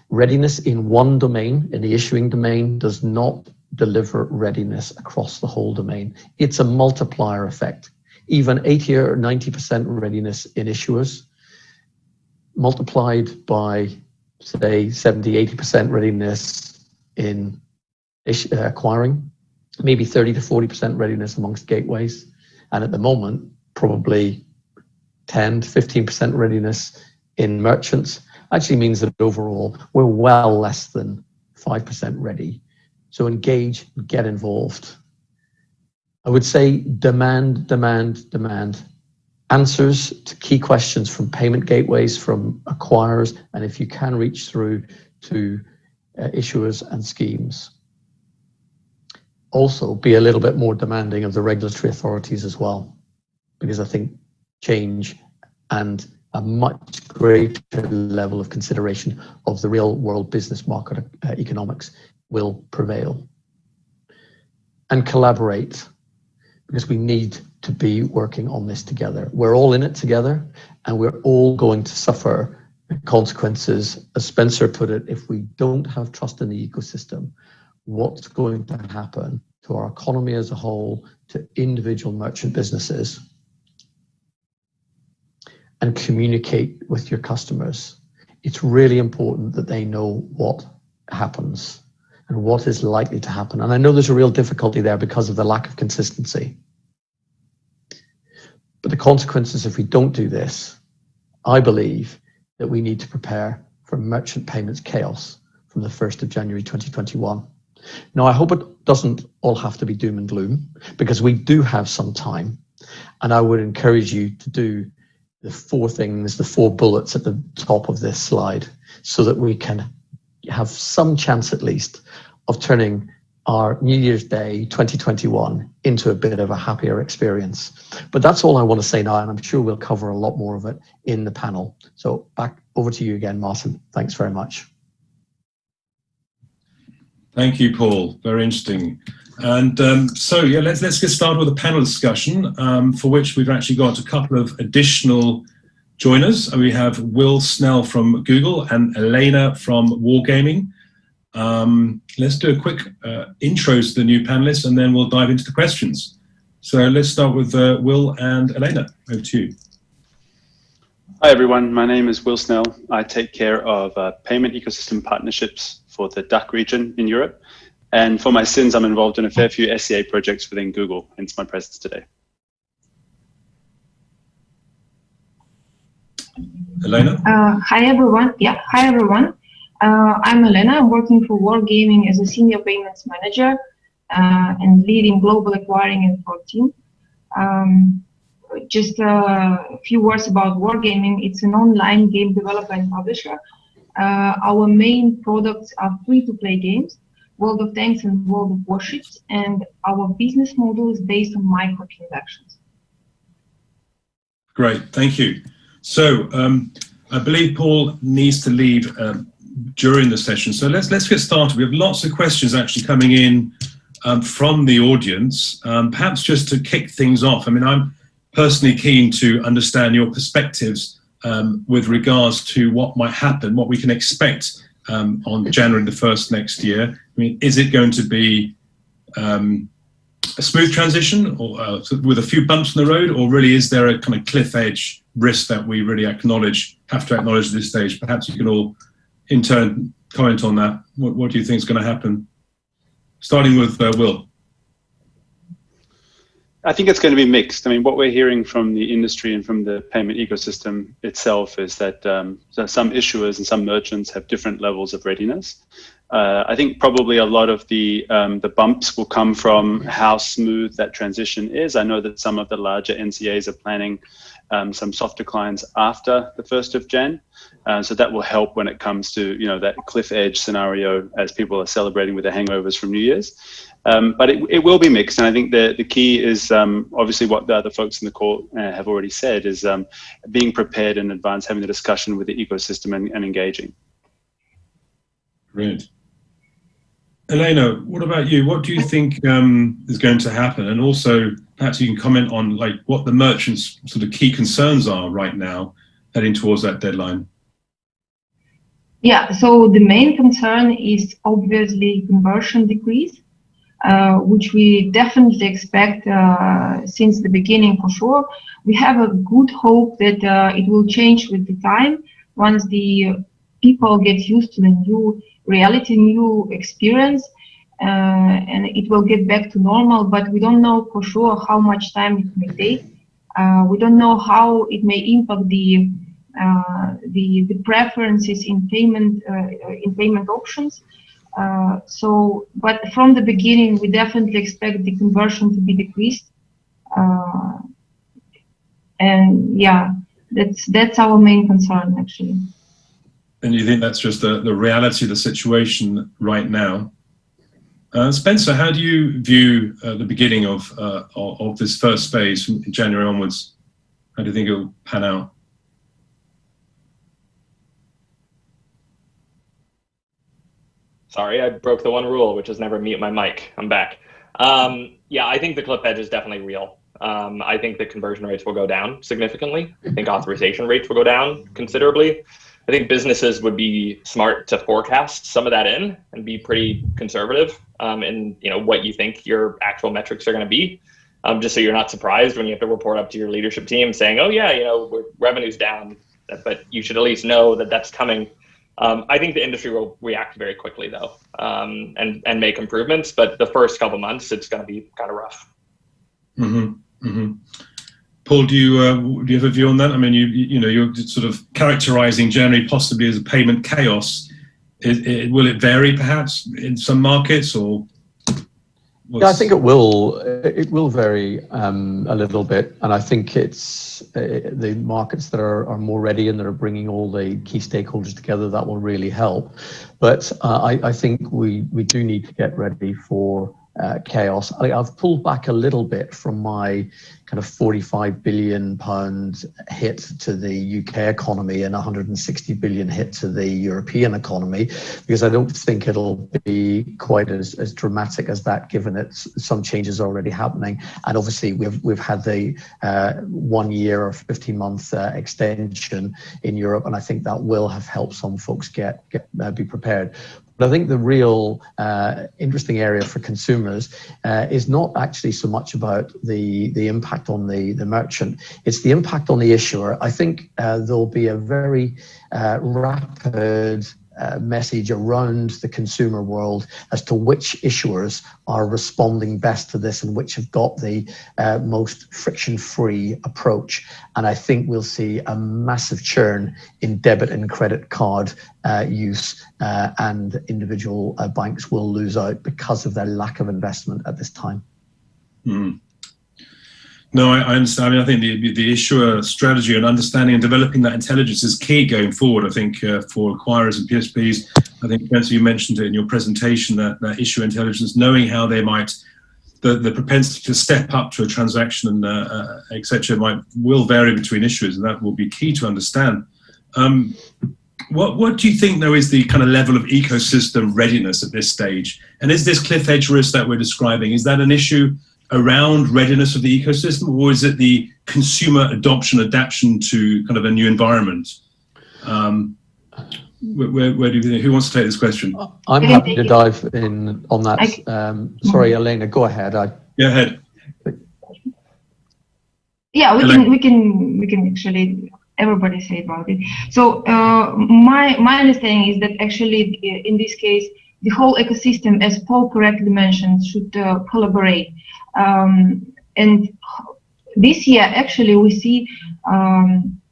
Readiness in one domain, in the issuing domain, does not deliver readiness across the whole domain. It's a multiplier effect. even 80 or 90% readiness in issuers, multiplied by, say, 70, 80% readiness in acquiring, maybe 30 to 40% readiness amongst gateways, and at the moment, probably 10 to 15% readiness in merchants, actually means that overall we're well less than 5% ready. So engage, get involved. I would say demand, demand, demand. Answers to key questions from payment gateways, from acquirers, and if you can reach through to issuers and schemes. Also, be a little bit more demanding of the regulatory authorities as well, because I think change and a much greater level of consideration of the real world business market economics will prevail. And collaborate, because we need to be working on this together. We're all in it together, and we're all going to suffer the consequences. As Spencer put it, if we don't have trust in the ecosystem, what's going to happen to our economy as a whole, to individual merchant businesses? And communicate with your customers. It's really important that they know what happens and what is likely to happen. And I know there's a real difficulty there because of the lack of consistency. But the consequences if we don't do this, I believe that we need to prepare for merchant payments chaos from the 1st of January 2021. Now, I hope it doesn't all have to be doom and gloom, because we do have some time. And I would encourage you to do the 4 things, the 4 bullets at the top of this slide, so that we can have some chance at least of turning our New Year's Day 2021 into a bit of a happier experience. But that's all I want to say now, and I'm sure we'll cover a lot more of it in the panel. So back over to you again, Martin. Thanks very much. Thank you, Paul. Very interesting. And so, yeah, let's get started with a panel discussion, for which we've actually got a couple of additional joiners. We have Will Snell from Google and Elena from Wargaming. Let's do a quick intro to the new panelists, and then we'll dive into the questions. So let's start with Will and Elena. Over to you. Hi, everyone. My name is Will Snell. I take care of payment ecosystem partnerships for the DACH region in Europe. And for my sins, I'm involved in a fair few SCA projects within Google, hence my presence today. Elena? Hi, everyone. Yeah, hi, everyone. I'm Elena. I'm working for Wargaming as a senior payments manager and leading global acquiring and fraud team. Just a few words about Wargaming. It's an online game developer and publisher. Our main products are free-to-play games, World of Tanks and World of Warships, and our business model is based on microtransactions. Great, thank you. So I believe Paul needs to leave during the session. So let's get started. We have lots of questions actually coming in from the audience. Perhaps just to kick things off, I mean, I'm personally keen to understand your perspectives with regards to what might happen, what we can expect on January the 1st next year. I mean, is it going to be a smooth transition, or with a few bumps in the road, or really is there a kind of cliff edge risk that we really have to acknowledge at this stage? Perhaps you can all in turn comment on that. What do you think is going to happen? Starting with Will. I think it's going to be mixed. I mean, what we're hearing from the industry and from the payment ecosystem itself is that some issuers and some merchants have different levels of readiness. I think probably a lot of the bumps will come from how smooth that transition is. I know that some of the larger NCAs are planning some soft declines after the 1st of Jan. So that will help when it comes to, that cliff edge scenario as people are celebrating with their hangovers from New Year's. But it will be mixed. And I think the key is obviously what the other folks in the call have already said is being prepared in advance, having the discussion with the ecosystem and engaging. Brilliant. Elena, what about you? What do you think is going to happen? And also, perhaps you can comment on what the merchants' sort of key concerns are right now heading towards that deadline. Yeah, so the main concern is obviously conversion decrease. which we definitely expect since the beginning for sure. We have a good hope that it will change with the time once the people get used to the new reality, new experience, and it will get back to normal. But we don't know for sure how much time it may take. We don't know how it may impact the preferences in payment options. But from the beginning, we definitely expect the conversion to be decreased. And yeah, that's our main concern actually. And you think that's just the reality of the situation right now? Spencer, how do you view the beginning of this first phase from January onwards? How do you think it will pan out? Sorry, I broke the one rule, which is never mute my mic. I'm back. Yeah, I think the cliff edge is definitely real. I think the conversion rates will go down significantly. I think authorization rates will go down considerably. I think businesses would be smart to forecast some of that in and be pretty conservative in what you think your actual metrics are going to be, just so you're not surprised when you have to report up to your leadership team saying, "Oh yeah, revenue's down," but you should at least know that that's coming. I think the industry will react very quickly though, and make improvements. But the first couple months, it's going to be kind of rough. Mm-hmm. Mm-hmm. Paul, do you have a view on that? I mean, you're sort of characterizing January possibly as a payment chaos. Will it vary perhaps in some markets, or? Yeah, I think it will. It will vary a little bit, and I think it's the markets that are more ready and that are bringing all the key stakeholders together that will really help. But I think we do need to get ready for chaos. I've pulled back a little bit from my kind of £45 billion hit to the UK economy and 160 billion hit to the European economy, because I don't think it'll be quite as dramatic as that, given that some changes are already happening. And obviously we've had the 1 year or 15-month extension in Europe, and I think that will have helped some folks be prepared. But I think the real interesting area for consumers is not actually so much about the impact on the merchant. It's the impact on the issuer. I think there'll be a very rapid message around the consumer world as to which issuers are responding best to this and which have got the most friction-free approach. And I think we'll see a massive churn in debit and credit card use, and individual banks will lose out because of their lack of investment at this time. Mm. No, I understand. I mean, I think the issuer strategy and understanding and developing that intelligence is key going forward. I think for acquirers and PSPs, I think, Spencer, you mentioned it in your presentation, that issuer intelligence, knowing how they might, the propensity to step up to a transaction and etc. will vary between issuers, and that will be key to understand. What do you think, though, is the kind of level of ecosystem readiness at this stage? And is this cliff edge risk that we're describing, is that an issue around readiness of the ecosystem, or is it the consumer adaptation to kind of a new environment? Where do you think? Who wants to take this question? I'm happy to dive in on that. Sorry, Elena, go ahead. Go ahead. Yeah, we can actually everybody say about it. So my understanding is that actually in this case the whole ecosystem, as Paul correctly mentioned, should collaborate. And this year, actually, we see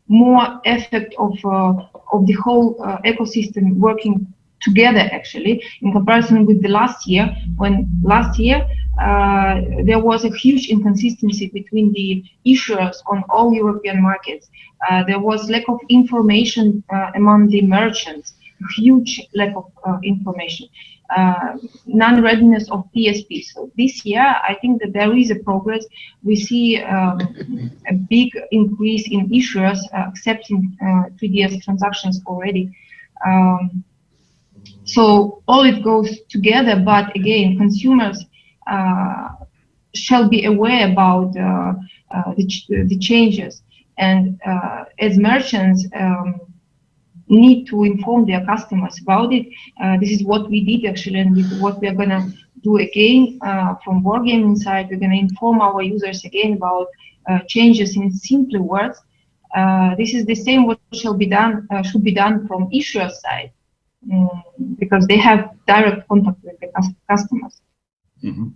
more effect of the whole ecosystem working together, actually, in comparison with the last year, when last year there was a huge inconsistency between the issuers on all European markets. There was lack of information among the merchants, huge lack of information, non-readiness of PSP. So this year, I think that there is a progress. We see a big increase in issuers accepting 3DS transactions already. So all it goes together, but again, consumers shall be aware about the changes, and as merchants need to inform their customers about it. This is what we did actually, and what we are gonna do again from wargaming side. We're going to inform our users again about changes in simpler words. This is the same what should be done from issuer side, because they have direct contact with the customers. Mm-hmm.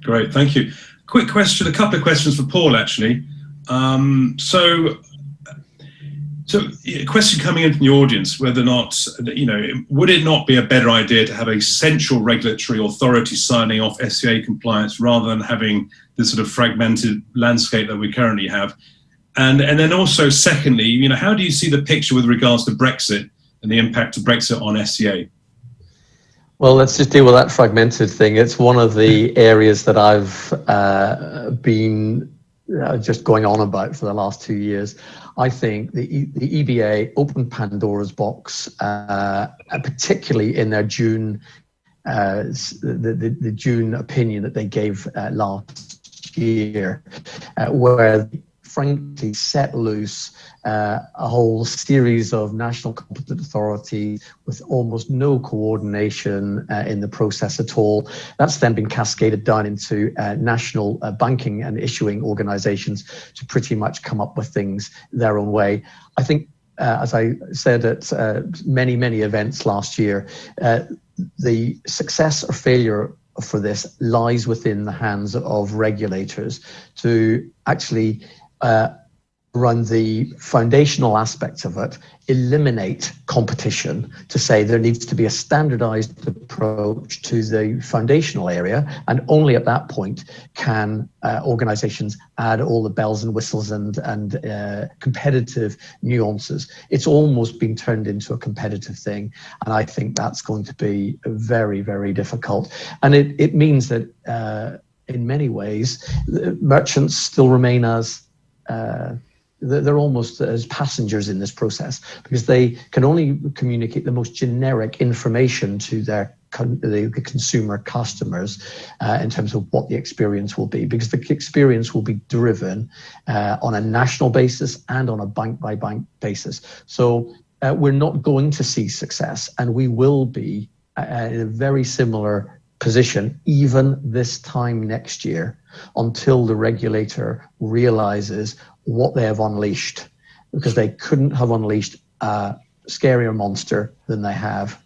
Great, thank you. Quick question, a couple of questions for Paul, actually. So a question coming in from the audience, whether or not, would it not be a better idea to have a central regulatory authority signing off SCA compliance rather than having this sort of fragmented landscape that we currently have? And then also, secondly, how do you see the picture with regards to Brexit and the impact of Brexit on SCA? Well, let's just deal with that fragmented thing. It's one of the areas that I've been just going on about for the last 2 years. I think the EBA opened Pandora's box, particularly in their June, the June opinion that they gave last year, where frankly set loose a whole series of national competent authorities with almost no coordination in the process at all. That's then been cascaded down into national banking and issuing organizations to pretty much come up with things their own way. I think, as I said at many events last year, the success or failure for this lies within the hands of regulators to actually run the foundational aspects of it, eliminate competition, to say there needs to be a standardized approach to the foundational area, and only at that point can organizations add all the bells and whistles and competitive nuances. It's almost been turned into a competitive thing, and I think that's going to be very, very difficult. And it means that in many ways, merchants still remain as they're almost as passengers in this process, because they can only communicate the most generic information to the consumer customers in terms of what the experience will be, because the experience will be driven on a national basis and on a bank by bank basis. So we're not going to see success, and we will be in a very similar position even this time next year, until the regulator realizes what they have unleashed, because they couldn't have unleashed a scarier monster than they have.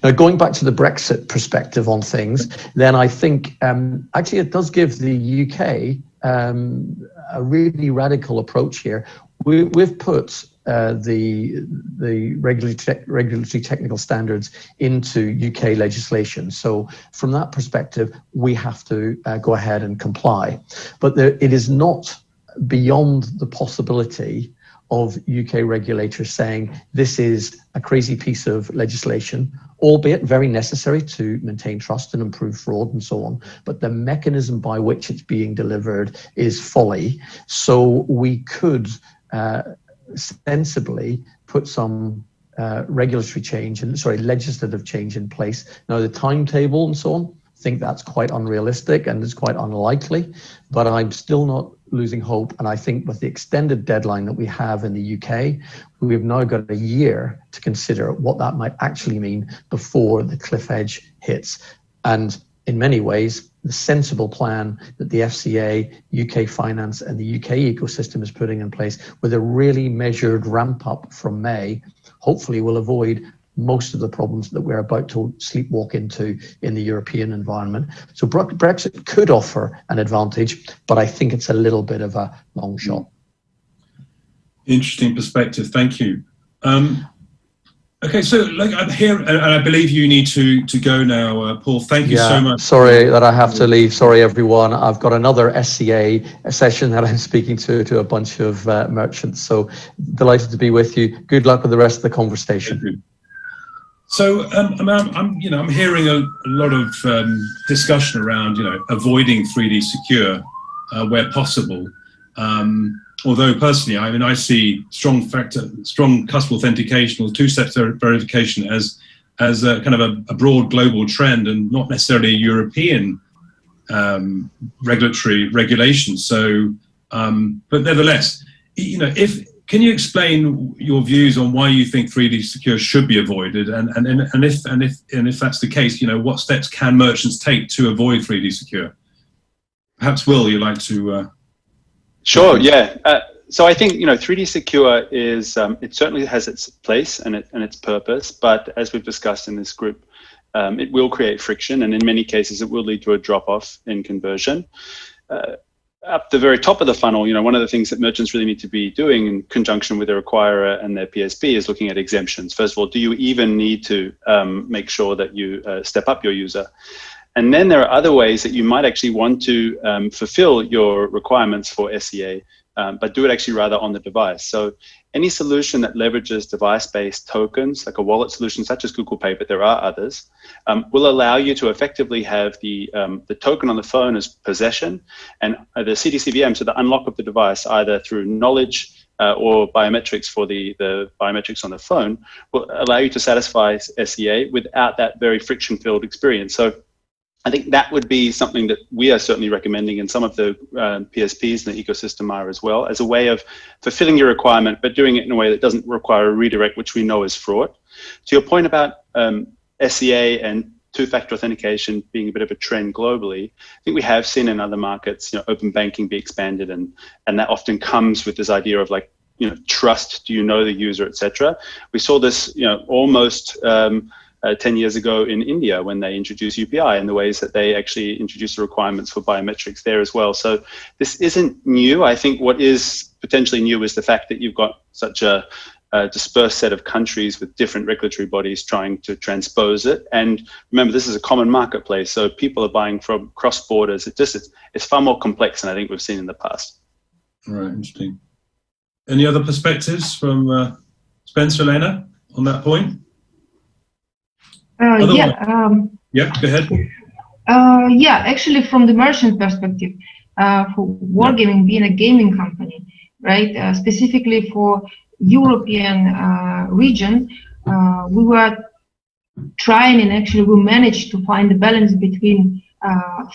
Now, going back to the Brexit perspective on things, then I think actually it does give the UK a really radical approach here. We've put the regulatory technical standards into UK legislation. So from that perspective, we have to go ahead and comply. But it is not beyond the possibility of UK regulators saying this is a crazy piece of legislation, albeit very necessary to maintain trust and improve fraud and so on. But the mechanism by which it's being delivered is folly. So we could sensibly put some legislative change in place. Now, the timetable and so on, I think that's quite unrealistic and it's quite unlikely, but I'm still not losing hope. And I think with the extended deadline that we have in the UK, we've now got a year to consider what that might actually mean before the cliff edge hits. And in many ways, the sensible plan that the FCA, UK Finance and the UK ecosystem is putting in place with a really measured ramp up from May, hopefully will avoid most of the problems that we're about to sleepwalk into in the European environment. So Brexit could offer an advantage, but I think it's a little bit of a long shot. Interesting perspective, thank you. Okay, so I'm here, and I believe you need to go now, Paul. Thank you so much. Sorry that I have to leave. Sorry, everyone. I've got another SCA session that I'm speaking to a bunch of merchants. So delighted to be with you. Good luck with the rest of the conversation. So I'm hearing a lot of discussion around avoiding 3D secure where possible. Although personally, I see strong customer authentication or two-step verification as a kind of a broad global trend and not necessarily a European regulation. So, but nevertheless, if can you explain your views on why you think 3D Secure should be avoided, and if that's the case, what steps can merchants take to avoid 3D Secure? Perhaps Will, you'd like to? Sure. Yeah. So I think 3D Secure is it certainly has its place and its purpose, but as we've discussed in this group, it will create friction, and in many cases, it will lead to a drop-off in conversion. Up the very top of the funnel, one of the things that merchants really need to be doing in conjunction with their acquirer and their PSP is looking at exemptions. First of all, do you even need to make sure that you step up your user? And then there are other ways that you might actually want to fulfill your requirements for SCA, but do it actually rather on the device. So any solution that leverages device-based tokens, like a wallet solution such as Google Pay, but there are others, will allow you to effectively have the token on the phone as possession, and the CDCVM, so the unlock of the device, either through knowledge or biometrics for the biometrics on the phone, will allow you to satisfy SCA without that very friction-filled experience. So I think that would be something that we are certainly recommending, and some of the PSPs in the ecosystem are as well, as a way of fulfilling your requirement, but doing it in a way that doesn't require a redirect, which we know is fraud. To your point about SCA and two-factor authentication being a bit of a trend globally, I think we have seen in other markets, open banking be expanded, and that often comes with this idea of like, trust, do you know the user, etc. We saw this, almost 10 years ago in India when they introduced UPI, and the ways that they actually introduced the requirements for biometrics there as well. So this isn't new. I think what is potentially new is the fact that you've got such a dispersed set of countries with different regulatory bodies trying to transpose it. And remember, this is a common marketplace, so people are buying from cross borders. It's far more complex than I think we've seen in the past. Right, interesting. Any other perspectives from Spencer, Elena, on that point? Yeah, go ahead. Yeah, actually, from the merchant perspective, for Wargaming being a gaming company, right, specifically for European region, we were trying, and actually we managed to find the balance between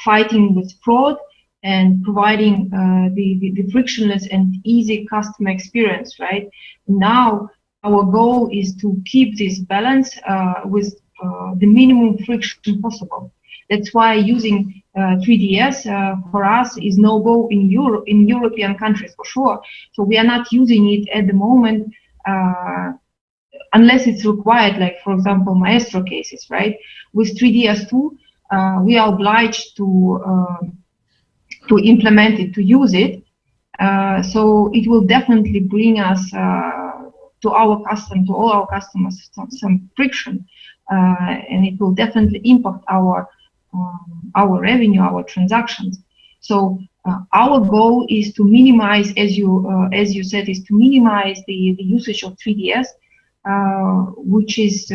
fighting with fraud and providing the frictionless and easy customer experience, right? Now, our goal is to keep this balance with the minimum friction possible. That's why using 3DS for us is no go in European countries for sure. So we are not using it at the moment unless it's required, like for example Maestro cases, right? With 3DS2, we are obliged to implement it, to use it. So it will definitely bring us to all our customers some friction. And it will definitely impact our revenue, our transactions. So our goal is to minimize, as you said, is to minimize the usage of 3DS, which is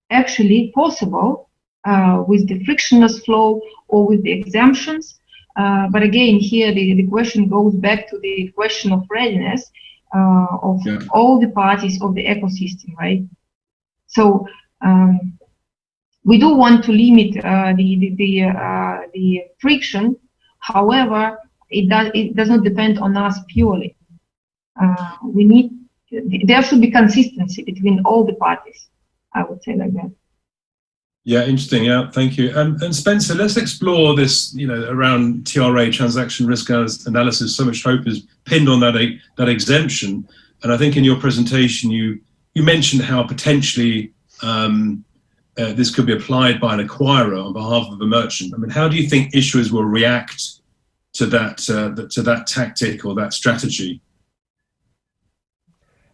actually possible with the frictionless flow or with the exemptions. But again, here the question goes back to the question of readiness of all the parties of the ecosystem, right? So we do want to limit the friction. However, it does not depend on us purely. There should be consistency between all the parties, I would say like that. Yeah, interesting. Yeah, thank you. And Spencer, let's explore this, around TRA, transaction risk analysis. So much hope is pinned on that exemption. And I think in your presentation, you mentioned how potentially this could be applied by an acquirer on behalf of a merchant. I mean, how do you think issuers will react to that tactic or that strategy?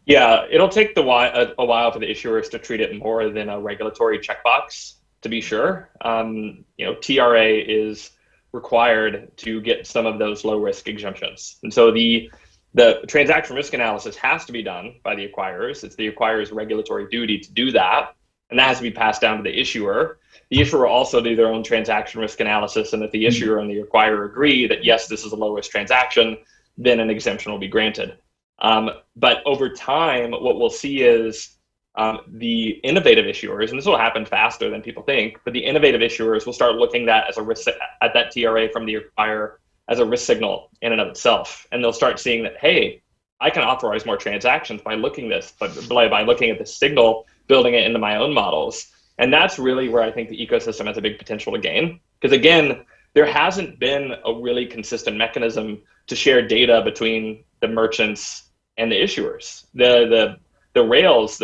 Yeah, it'll take a while for the issuers to treat it more than a regulatory checkbox, to be sure. TRA is required to get some of those low risk exemptions. And so the transaction risk analysis has to be done by the acquirers. It's the acquirer's regulatory duty to do that. And that has to be passed down to the issuer. The issuer also do their own transaction risk analysis, and if the issuer and the acquirer agree that yes, this is a low risk transaction, then an exemption will be granted. But over time, what we'll see is the innovative issuers, and this will happen faster than people think, but the innovative issuers will start looking at that TRA from the acquirer as a risk signal in and of itself. And they'll start seeing that, hey, I can authorize more transactions by looking at this signal, building it into my own models. And that's really where I think the ecosystem has a big potential to gain. Because again, there hasn't been a really consistent mechanism to share data between the merchants and the issuers. The rails,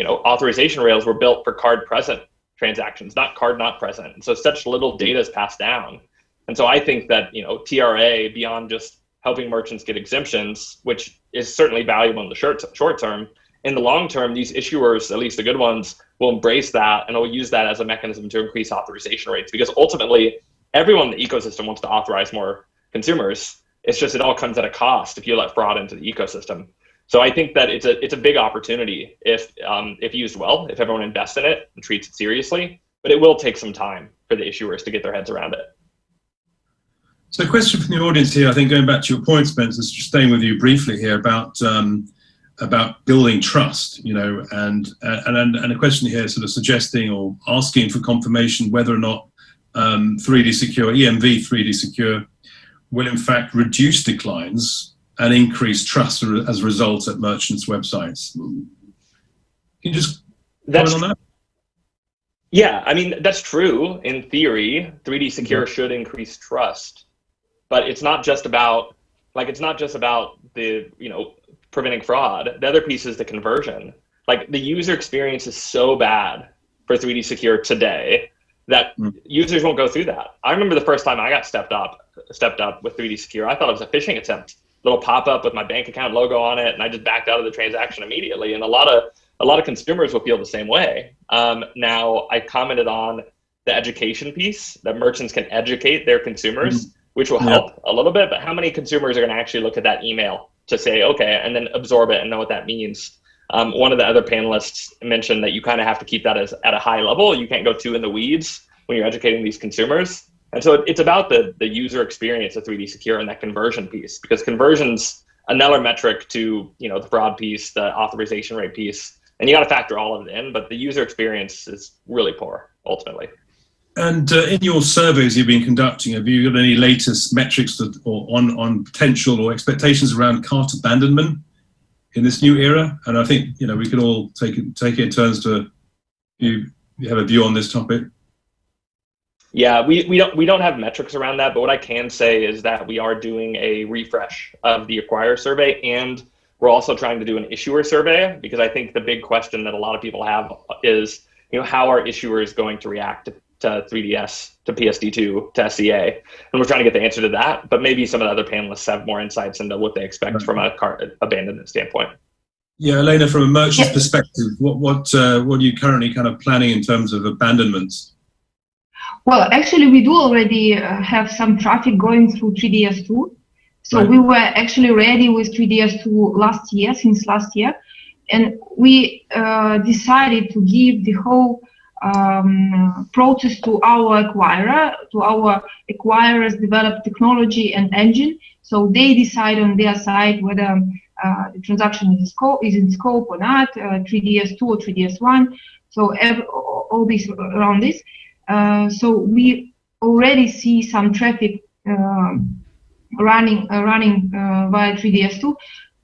authorization rails were built for card present transactions, not card not present. And so such little data is passed down. And so I think that, TRA, beyond just helping merchants get exemptions, which is certainly valuable in the short term, in the long term, these issuers, at least the good ones, will embrace that and will use that as a mechanism to increase authorization rates, because ultimately everyone in the ecosystem wants to authorize more consumers. It's just it all comes at a cost if you let fraud into the ecosystem. So I think that it's a big opportunity if used well, if everyone invests in it and treats it seriously, but it will take some time for the issuers to get their heads around it. So a question from the audience here, I think going back to your point, Spencer, just staying with you briefly here about building trust, and a question here sort of suggesting or asking for confirmation whether or not 3D Secure, EMV 3D Secure will in fact reduce declines and increase trust as a result at merchants' websites. Can you just comment on that? Yeah, I mean, that's true. In theory, 3D Secure should increase trust, but it's not just about the, preventing fraud. The other piece is the conversion. Like, the user experience is so bad for 3D Secure today that users won't go through that. I remember the first time I got stepped up with 3D Secure, I thought it was a phishing attempt. Little pop-up with my bank account logo on it, and I just backed out of the transaction immediately. And a lot of consumers will feel the same way. Now, I commented on the education piece, that merchants can educate their consumers, which will help a little bit, but how many consumers are going to actually look at that email to say, okay, and then absorb it and know what that means? One of the other panelists mentioned that you kind of have to keep that at a high level. You can't go too in the weeds when you're educating these consumers. And so it's about the user experience of 3D Secure and that conversion piece, because conversion's another metric to, the fraud piece, the authorization rate piece, and you got to factor all of it in, but the user experience is really poor ultimately. And in your surveys you've been conducting, have you got any latest metrics on potential or expectations around cart abandonment in this new era? And I think, we could all take it in turns to, you have a view on this topic. Yeah, we don't have metrics around that, but what I can say is that we are doing a refresh of the acquirer survey, and we're also trying to do an issuer survey, because I think the big question that a lot of people have is, how are issuers going to react to 3DS, to PSD2, to SCA? And we're trying to get the answer to that, but maybe some of the other panelists have more insights into what they expect from a cart abandonment standpoint. Yeah, Elena, from a merchant's perspective, what are you currently kind of planning in terms of abandonments? Well, actually, we do already have some traffic going through 3DS2. So right. We were actually ready with 3DS2 since last year. And we decided to give the whole process to our acquirers develop technology and engine. So they decide on their side whether the transaction is in scope or not, 3DS2 or 3DS1. So all this around this. So we already see some traffic running via 3DS2,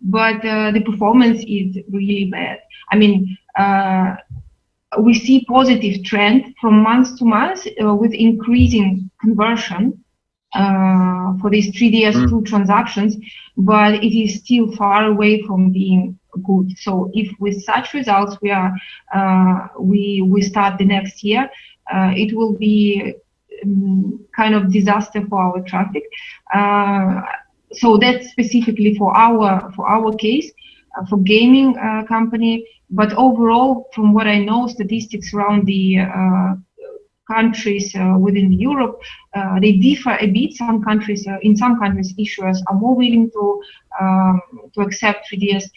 but the performance is really bad. I mean, we see positive trend from month to month with increasing conversion for these 3DS2 transactions, but it is still far away from being good. So if with such results we start the next year, it will be kind of disaster for our traffic. So that's specifically for our case, for gaming company. But overall, from what I know, statistics around the countries within Europe, they differ a bit. In some countries, issuers are more willing to accept 3DS2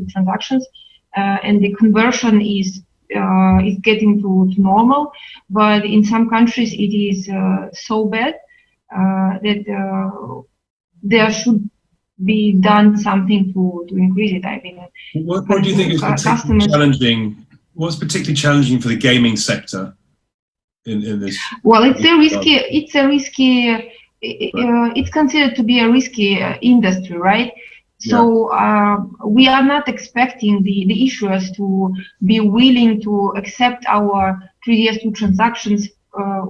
transactions, and the conversion is getting to normal. But in some countries, it is so bad that there should be done something to increase it. I mean, what do you think is particularly challenging? What's particularly challenging for the gaming sector in this? Well, it's considered to be a risky industry, right? So we are not expecting the issuers to be willing to accept our 3DS2 transactions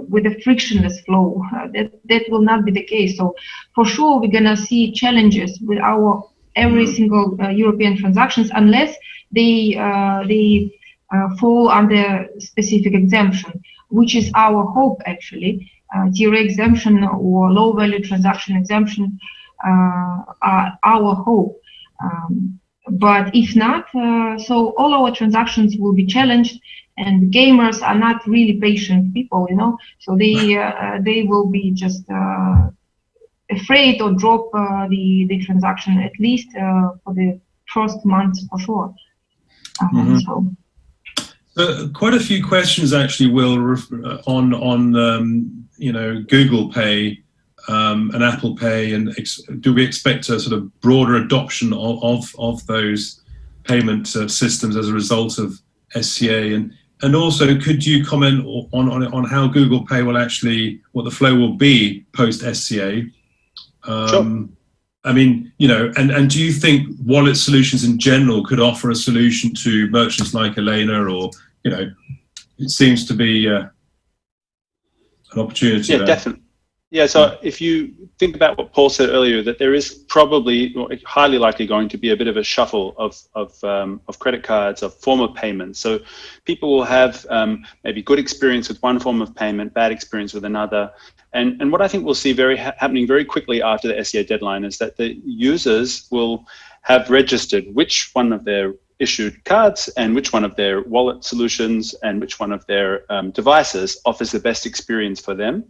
with a frictionless flow. That will not be the case. So for sure, we're gonna see challenges with our every single European transactions unless they fall under specific exemption, which is our hope actually. Tier exemption or low value transaction exemption are our hope. But if not, so all our transactions will be challenged, and gamers are not really patient people, you know, so they will be just afraid or drop the transaction at least for the first months for sure. Quite a few questions actually, Will, on you know, Google Pay and Apple Pay, and do we expect a sort of broader adoption of those payment systems as a result of SCA? And also, could you comment on how Google Pay will actually, what the flow will be post SCA? Sure. I mean, you know, and do you think wallet solutions in general could offer a solution to merchants like Elena, or, you know, it seems to be an opportunity Yeah, there. definitely. Yeah, so if you think about what Paul said earlier, that there is probably highly likely going to be a bit of a shuffle of credit cards, of form of payment. So people will have maybe good experience with one form of payment, bad experience with another. And what I think we'll see happening very quickly after the SCA deadline is that the users will have registered which one of their issued cards and which one of their wallet solutions and which one of their devices offers the best experience for them.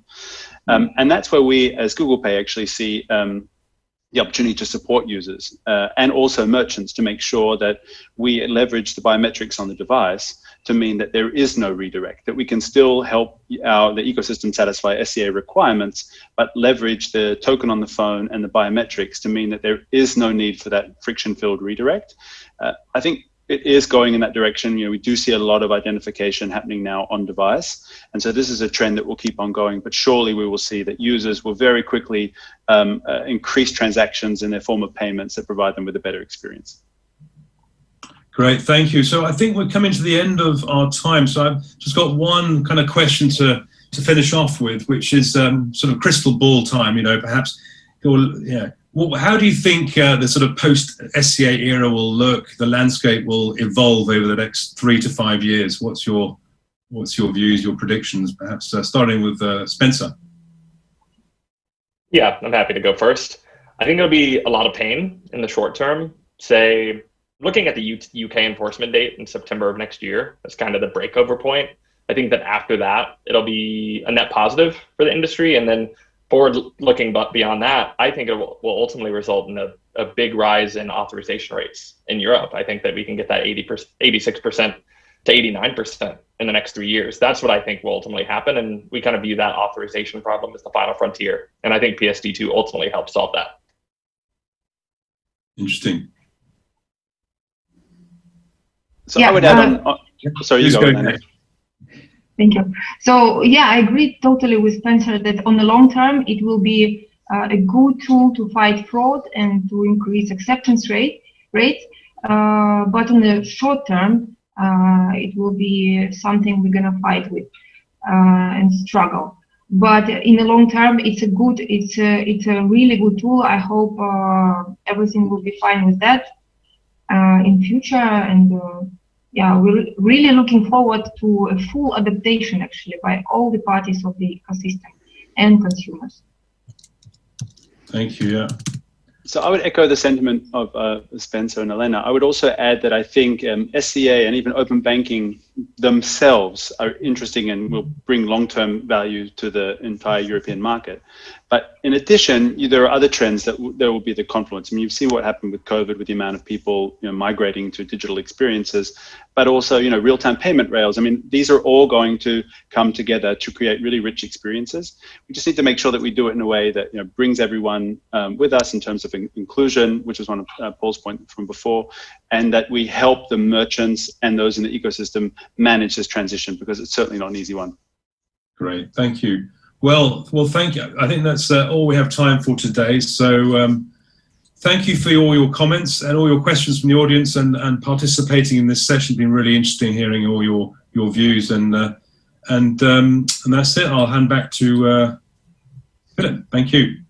And that's where we, as Google Pay, actually see the opportunity to support users and also merchants to make sure that we leverage the biometrics on the device to mean that there is no redirect, that we can still help the ecosystem satisfy SCA requirements, but leverage the token on the phone and the biometrics to mean that there is no need for that friction-filled redirect. I think it is going in that direction. You know, we do see a lot of identification happening now on device. And so this is a trend that will keep on going, but surely we will see that users will very quickly increase transactions in their form of payments that provide them with a better experience. Great, thank you. So I think we're coming to the end of our time. So I've just got one kind of question to finish off with, which is sort of crystal ball time, you know, perhaps. Yeah. Well, how do you think the sort of post-SCA era will look, the landscape will evolve over the next 3 to 5 years? What's your views, your predictions, perhaps starting with Spencer? Yeah, I'm happy to go first. I think there'll be a lot of pain in the short term. Say, looking at the UK enforcement date in September of next year, that's kind of the breakover point. I think that after that, it'll be a net positive for the industry. And then forward looking but beyond that, I think it will ultimately result in a big rise in authorization rates in Europe. I think that we can get that 86% to 89% in the next 3 years. That's what I think will ultimately happen. And we kind of view that authorization problem as the final frontier. And I think PSD2 ultimately helps solve that. Interesting. So yeah, I would add on. Sorry, you go ahead. Thank you. So yeah, I agree totally with Spencer that on the long term, it will be a good tool to fight fraud and to increase acceptance rates. But on the short term, it will be something we're gonna fight with and struggle. But in the long term, it's a really good tool. I hope everything will be fine with that in future. And yeah, we're really looking forward to a full adaptation actually by all the parties of the ecosystem and consumers. Thank you. Yeah. So I would echo the sentiment of Spencer and Elena. I would also add that I think SCA and even open banking themselves are interesting and will bring long-term value to the entire European market. But in addition, there are other trends that there will be the confluence. I mean, you've seen what happened with COVID, with the amount of people migrating to digital experiences, but also real-time payment rails. I mean, these are all going to come together to create really rich experiences. We just need to make sure that we do it in a way that brings everyone with us in terms of inclusion, which is one of Paul's point from before, and that we help the merchants and those in the ecosystem manage this transition, because it's certainly not an easy one. Great, thank you. Well, thank you. I think that's all we have time for today. So thank you for all your comments and all your questions from the audience, and participating in this session. It's been really interesting hearing all your views, and that's it. I'll hand back to Philip. Thank you.